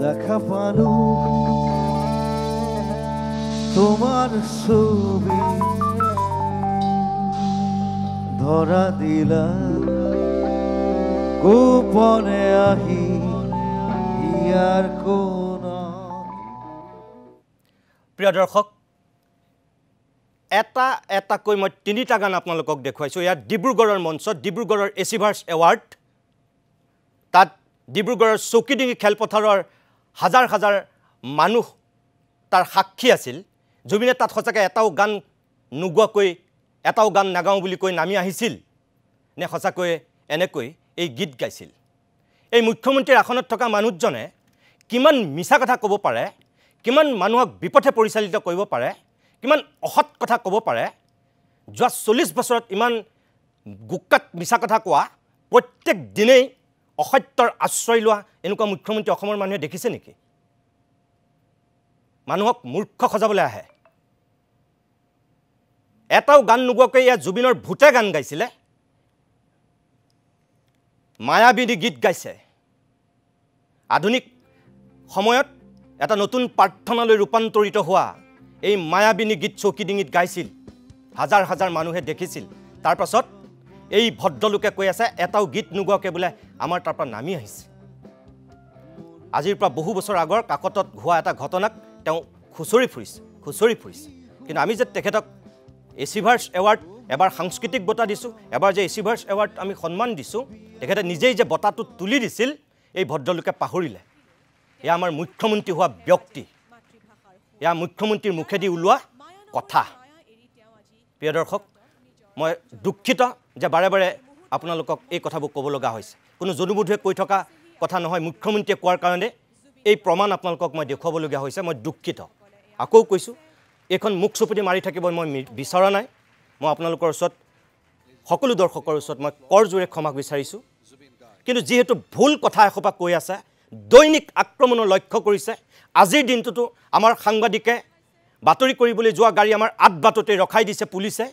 দেখা পালো তোমাৰ ছবি ধৰা দিলা গোপনে আহি ইয়াৰ কোন প্ৰিয় দৰ্শক এটা এটাকৈ মই 3টা গান আপোনালোকক দেখুৱাইছোঁ ইয়াত ডিব্ৰুগড়ৰ মঞ্চত ডিব্ৰুগড়ৰ এচিভাৰ্ছ এৱাৰ্ড তাত ডিব্ৰুগড়ৰ চৌকিডিঙি খেলপথাৰৰ হাজাৰ হাজাৰ মানুহ তাৰ সাক্ষী আছিল জুবিনে তাত সঁচাকৈ এটাও গান নোগোৱাকৈ এটাও গান নাগাওঁ বুলি কৈ নামি আহিছিল নে সঁচাকৈ এনেকৈ এই গীত গাইছিল এই মুখ্যমন্ত্ৰীৰ আসনত থকা মানুহজনে কিমান মিছা কথা ক'ব পাৰে কিমান মানুহক বিপথে পৰিচালিত কৰিব পাৰে কিমান অসৎ কথা ক'ব পাৰে যোৱা 40 বছৰত ইমান গুক্কাত মিছা কথা কোৱা প্ৰত্যেক দিনেই অসত্যৰ আশ্ৰয় লোৱা এনেকুৱা মুখ্যমন্ত্ৰী অসমৰ মানুহে দেখিছে নেকি মানুহক মূৰ্খ সজাবলৈ আহে এটাও গান নোগোৱাকৈ ইয়া জুবিনৰ ভূতে গান গাইছিলে মায়াবিনী গীত গাইছে আধুনিক সময়ত এটা নতুন প্ৰাৰ্থনালৈ ৰূপান্তৰিত হোৱা এই মায়াবিনী গীত চৌকি ডিঙিত গাইছিল হাজাৰ হাজাৰ মানুহে দেখিছিল তাৰ পাছত এই ভদ্ৰলোকে কৈ আছে এটাও গীত নোগোৱাকৈ বোলে আমাৰ তাৰ পৰা নামি আহিছে আজিৰ পৰা বহু বছৰ আগৰ কাকতত হোৱা এটা ঘটনাক তেওঁ খুচৰি ফুৰিছে কিন্তু আমি যে তেখেতক এচিভাৰ্ছ এৱাৰ্ড এবাৰ সাংস্কৃতিক বঁটা দিছোঁ এবাৰ যে এচিভাৰ্ছ এৱাৰ্ড আমি সন্মান দিছোঁ তেখেতে নিজেই যে বঁটাটো তুলি দিছিল এই ভদ্ৰলোকে পাহৰিলে এয়া আমাৰ মুখ্যমন্ত্ৰী হোৱা ব্যক্তি এয়া মুখ্যমন্ত্ৰীৰ মুখেদি ওলোৱা কথা প্ৰিয় দৰ্শক মই দুখিত যে বাৰে বাৰে আপোনালোকক এই কথাবোৰ ক'ব লগা হৈছে কোনো জনুবোধে কৈ থকা কথা নহয় মুখ্যমন্ত্ৰীয়ে কোৱাৰ কাৰণে এই প্ৰমাণ আপোনালোকক মই দেখুৱাবলগীয়া হৈছে মই দুখিত আকৌ কৈছোঁ এইখন মুখ চুপুতি মাৰি থাকিব মই বিচৰা নাই মই আপোনালোকৰ ওচৰত সকলো দৰ্শকৰ ওচৰত মই কৰজোৰে ক্ষমা বিচাৰিছোঁ কিন্তু যেহেতু ভুল কথা এসোপা কৈ আছে দৈনিক আক্ৰমণৰ লক্ষ্য কৰিছে আজিৰ দিনটোতো আমাৰ সাংবাদিকে বাতৰি কৰিবলৈ যোৱা গাড়ী আমাৰ আঠ বাটতে ৰখাই দিছে পুলিচে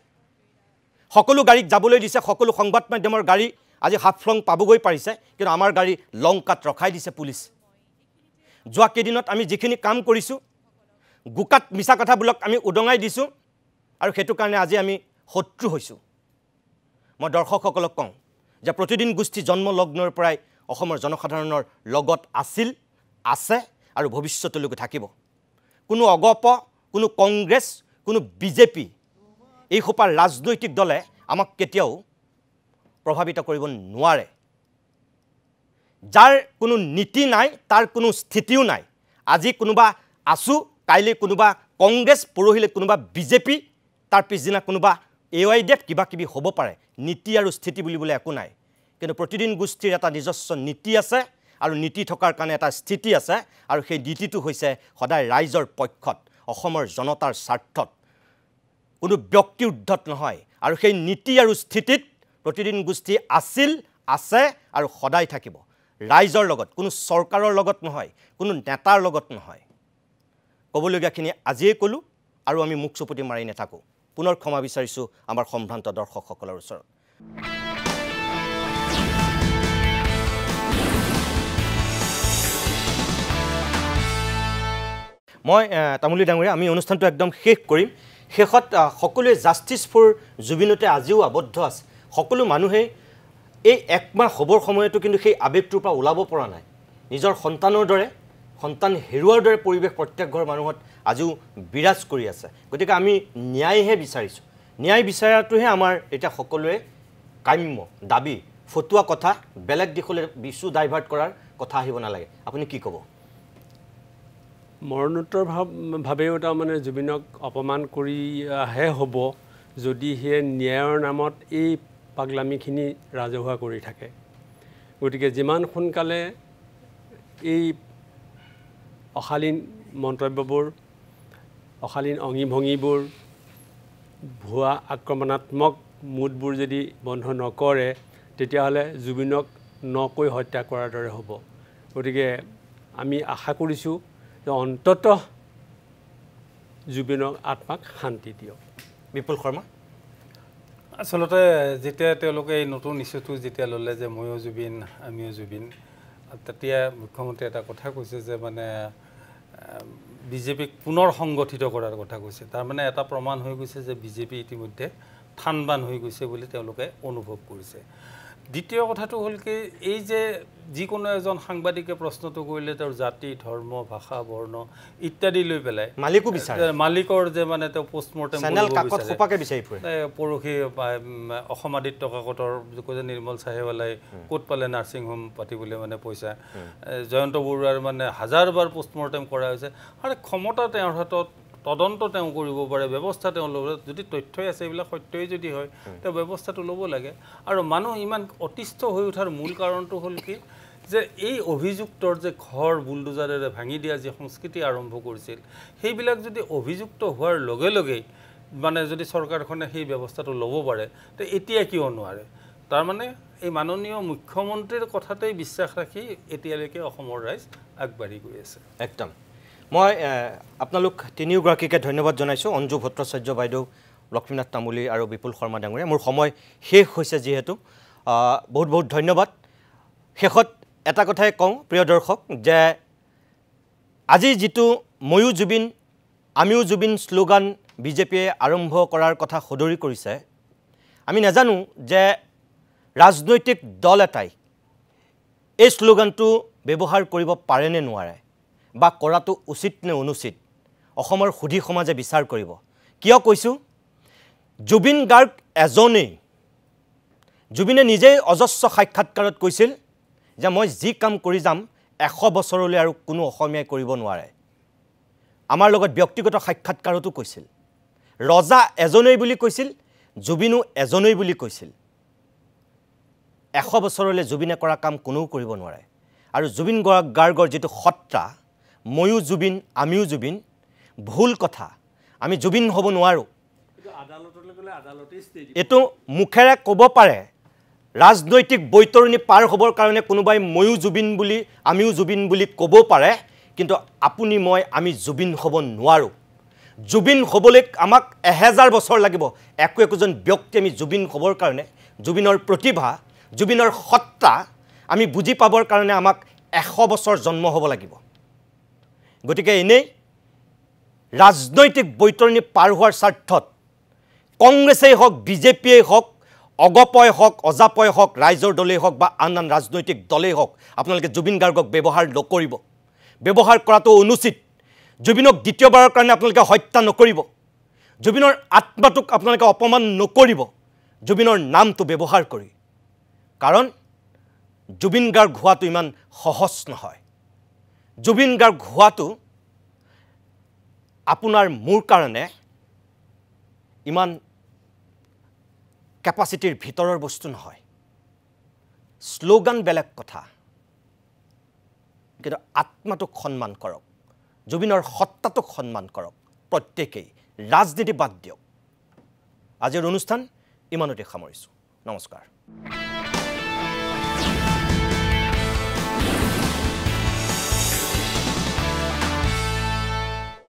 সকলো গাড়ীক যাবলৈ দিছে সকলো সংবাদ মাধ্যমৰ গাড়ী আজি হাফলং পাবগৈ পাৰিছে কিন্তু আমাৰ গাড়ী লংকাত ৰখাই দিছে পুলিচ যোৱা কেইদিনত আমি যিখিনি কাম কৰিছোঁ গুকাত মিছা কথাবিলাক আমি উদঙাই দিছোঁ আৰু সেইটো কাৰণে আজি আমি শত্ৰু হৈছোঁ মই দৰ্শকসকলক কওঁ যে প্ৰতিদিন গোষ্ঠী জন্ম লগ্নৰ পৰাই অসমৰ জনসাধাৰণৰ লগত আছিল আছে আৰু ভৱিষ্যতলৈকে থাকিব কোনো অগপ কোনো কংগ্ৰেছ কোনো বিজেপি এই সোপা ৰাজনৈতিক দলে আমাক কেতিয়াও প্ৰভাৱিত কৰিব নোৱাৰে যাৰ কোনো নীতি নাই তাৰ কোনো স্থিতিও নাই আজি কোনোবা আছু কাইলৈ কোনোবা কংগ্ৰেছ পৰহিলৈ কোনোবা বিজেপি তাৰ পিছদিনা কোনোবা AYDF কিবা কিবি হ'ব পাৰে নীতি আৰু স্থিতি বুলিবলৈ একো নাই কিন্তু প্ৰতিদিন গোষ্ঠীৰ এটা নিজস্ব নীতি আছে আৰু নীতি থকাৰ কাৰণে এটা স্থিতি আছে আৰু সেই নীতিটো হৈছে সদায় ৰাইজৰ পক্ষত অসমৰ জনতাৰ স্বাৰ্থত কোনো ব্যক্তি উদ্ধত নহয় আৰু সেই নীতি আৰু স্থিতিত প্ৰতিদিন গোষ্ঠী আছিল আছে আৰু সদায় থাকিব ৰাইজৰ লগত কোনো চৰকাৰৰ লগত নহয় কোনো নেতাৰ লগত নহয় ক'বলগীয়াখিনি আজিয়ে ক'লোঁ আৰু আমি মুখ চুপুতি মাৰি নাথাকোঁ পুনৰ ক্ষমা বিচাৰিছোঁ আমাৰ সম্ভ্ৰান্ত দৰ্শকসকলৰ ওচৰত মই তামুলী ডাঙৰীয়া আমি অনুষ্ঠানটো একদম শেষ কৰিম শেষত সকলোৱে জাষ্টিছ ফৰ জুবিনতে আজিও আবদ্ধ আছে সকলো মানুহে এই একমাহ হ'বৰ সময়তো কিন্তু সেই আৱেগটোৰ পৰা ওলাব পৰা নাই নিজৰ সন্তানৰ দৰে সন্তান হেৰুৱাৰ দৰে পৰিৱেশ প্ৰত্যেক ঘৰ মানুহত আজিও বিৰাজ কৰি আছে গতিকে আমি ন্যায়হে বিচাৰিছোঁ ন্যায় বিচাৰাটোহে আমাৰ এতিয়া সকলোৱে কাম্য দাবী ফটুৱা কথা বেলেগ দিশলৈ বিচু ডাইভাৰ্ট কৰাৰ কথা আহিব নালাগে আপুনি কি ক'ব মৰণোত্তৰ ভাৱেও তাৰমানে জুবিনক অপমান কৰিহে হ'ব যদি সেই ন্যায়ৰ নামত এই পাগলামিখিনি ৰাজহুৱা কৰি থাকে গতিকে যিমান সোনকালে এই অশালীন মন্তব্যবোৰ অশালীন অঙি ভঙিবোৰ ভুৱা আক্ৰমণাত্মক মুডবোৰ যদি বন্ধ নকৰে তেতিয়াহ'লে জুবিনক নকৈ হত্যা কৰাৰ দৰে হ'ব গতিকে আমি আশা কৰিছোঁ যে অন্ততঃ জুবিনক আত্মাক শান্তি দিয়ক বিপুল শৰ্মা আচলতে যেতিয়া তেওঁলোকে এই নতুন ইস্যুটো যেতিয়া ল'লে যে ময়ো জুবিন আমিও জুবিন তেতিয়া মুখ্যমন্ত্ৰীয়ে এটা কথা কৈছে যে মানে বিজেপিক পুনৰ সংগঠিত কৰাৰ কথা কৈছে তাৰমানে এটা প্ৰমাণ হৈ গৈছে যে বিজেপি ইতিমধ্যে থানবান হৈ গৈছে বুলি তেওঁলোকে অনুভৱ কৰিছে দ্বিতীয় কথাটো হ'ল কি এই যে যিকোনো এজন সাংবাদিকে প্ৰশ্নটো কৰিলে তেওঁৰ জাতি ধৰ্ম ভাষা বৰ্ণ ইত্যাদি লৈ পেলাই মালিকো বিচাৰে মালিকৰ যে মানে তেওঁ পোষ্টমৰ্টেম চেনেল কাকত খোপাকে বিচাৰি ফুৰে পৰহি অসম আদিত্য কাকতৰ যে নিৰ্মল চাহেৱালাই ক'ত পালে নাৰ্ছিং হোম পাতিবলৈ মানে পইচা জয়ন্ত বৰুৱাৰ মানে হাজাৰবাৰ পোষ্টমৰ্টেম কৰা হৈছে আৰু ক্ষমতা তেওঁৰ হাতত তদন্ত তেওঁ কৰিব পাৰে ব্যৱস্থা তেওঁ ল'ব যদি তথ্যই আছে এইবিলাক সত্যই যদি হয় তেওঁ ব্যৱস্থাটো ল'ব লাগে আৰু মানুহ ইমান অতিষ্ঠ হৈ উঠাৰ মূল কাৰণটো হ'ল কি যে এই অভিযুক্তৰ যে ঘৰ বুলডোজাৰেৰে ভাঙি দিয়া যে সংস্কৃতি আৰম্ভ কৰিছিল সেইবিলাক যদি অভিযুক্ত হোৱাৰ লগে লগেই মানে যদি চৰকাৰখনে সেই ব্যৱস্থাটো ল'ব পাৰে তে এতিয়া কিয় নোৱাৰে তাৰমানে এই মাননীয় মুখ্যমন্ত্ৰীৰ কথাতেই বিশ্বাস ৰাখি এতিয়ালৈকে অসমৰ ৰাইজ আগবাঢ়ি গৈ আছে একদম মই আপোনালোক তিনিওগৰাকীকে ধন্যবাদ জনাইছোঁ অঞ্জু ভট্টাচাৰ্য বাইদেউ লক্ষ্মীনাথ তামুলী আৰু বিপুল শৰ্মা ডাঙৰীয়া মোৰ সময় শেষ হৈছে যিহেতু বহুত বহুত ধন্যবাদ শেষত এটা কথাই কওঁ প্ৰিয় দৰ্শক যে আজি যিটো ময়ো জুবিন আমিও জুবিন শ্লোগান বিজেপিয়ে আৰম্ভ কৰাৰ কথা সদৰি কৰিছে আমি নাজানো যে ৰাজনৈতিক দল এটাই এই শ্লোগানটো ব্যৱহাৰ কৰিব পাৰে নে নোৱাৰে বা কৰাটো উচিত নে অনুচিত অসমৰ সুধী সমাজে বিচাৰ কৰিব কিয় কৈছোঁ জুবিন গাৰ্গ এজনেই জুবিনে নিজেই অজস্ৰ সাক্ষাৎকাৰত কৈছিল যে মই যি কাম কৰি যাম 100 বছৰলৈ আৰু কোনো অসমীয়াই কৰিব নোৱাৰে আমাৰ লগত ব্যক্তিগত সাক্ষাৎকাৰতো কৈছিল ৰজা এজনেই বুলি কৈছিল জুবিনো এজনেই বুলি কৈছিল 100 বছৰলৈ জুবিনে কৰা কাম কোনেও কৰিব নোৱাৰে আৰু জুবিন গাৰ্গৰ যেটো সত্তা ময়ো জুবিন আমিও জুবিন ভুল কথা আমি জুবিন হ'ব নোৱাৰো এটো মুখেৰে ক'ব পাৰে ৰাজনৈতিক বৈতৰণি পাৰ হ'বৰ কাৰণে কোনোবাই ময়ো জুবিন বুলি আমিও জুবিন বুলি ক'ব পাৰে কিন্তু আপুনি মই আমি জুবিন হ'ব নোৱাৰো জুবিন হ'বলৈ আমাক 1000 বছৰ লাগিব একোজন ব্যক্তি আমি জুবিন হ'বৰ কাৰণে জুবিনৰ প্ৰতিভা জুবিনৰ সত্তা আমি বুজি পাবৰ কাৰণে আমাক 100 বছৰ জন্ম হ'ব লাগিব গতিকে এনেই ৰাজনৈতিক বৈতৰণি পাৰ হোৱাৰ স্বাৰ্থত কংগ্ৰেছেই হওক বিজেপিয়েই হওক অগপয় হওক অজাপয় হওক ৰাইজৰ দলেই হওক বা আন ৰাজনৈতিক দলেই হওক আপোনালোকে জুবিন গাৰ্গক ব্যৱহাৰ নকৰিব ব্যৱহাৰ কৰাটো অনুচিত জুবিনক দ্বিতীয়বাৰৰ কাৰণে আপোনালোকে হত্যা নকৰিব জুবিনৰ আত্মাটোক আপোনালোকে অপমান নকৰিব জুবিনৰ নামটো ব্যৱহাৰ কৰি কাৰণ জুবিন গাৰ্গ হোৱাটো ইমান সহজ নহয় জুবিন গাৰ্গ হোৱাটো আপোনাৰ মোৰ কাৰণে ইমান কেপাচিটিৰ ভিতৰৰ বস্তু নহয় শ্লোগান বেলেগ কথা কিন্তু আত্মাটোক সন্মান কৰক জুবিনৰ সত্তাটোক সন্মান কৰক প্ৰত্যেকেই ৰাজনীতি বাদ দিয়ক আজিৰ অনুষ্ঠান ইমানতে সামৰিছোঁ নমস্কাৰ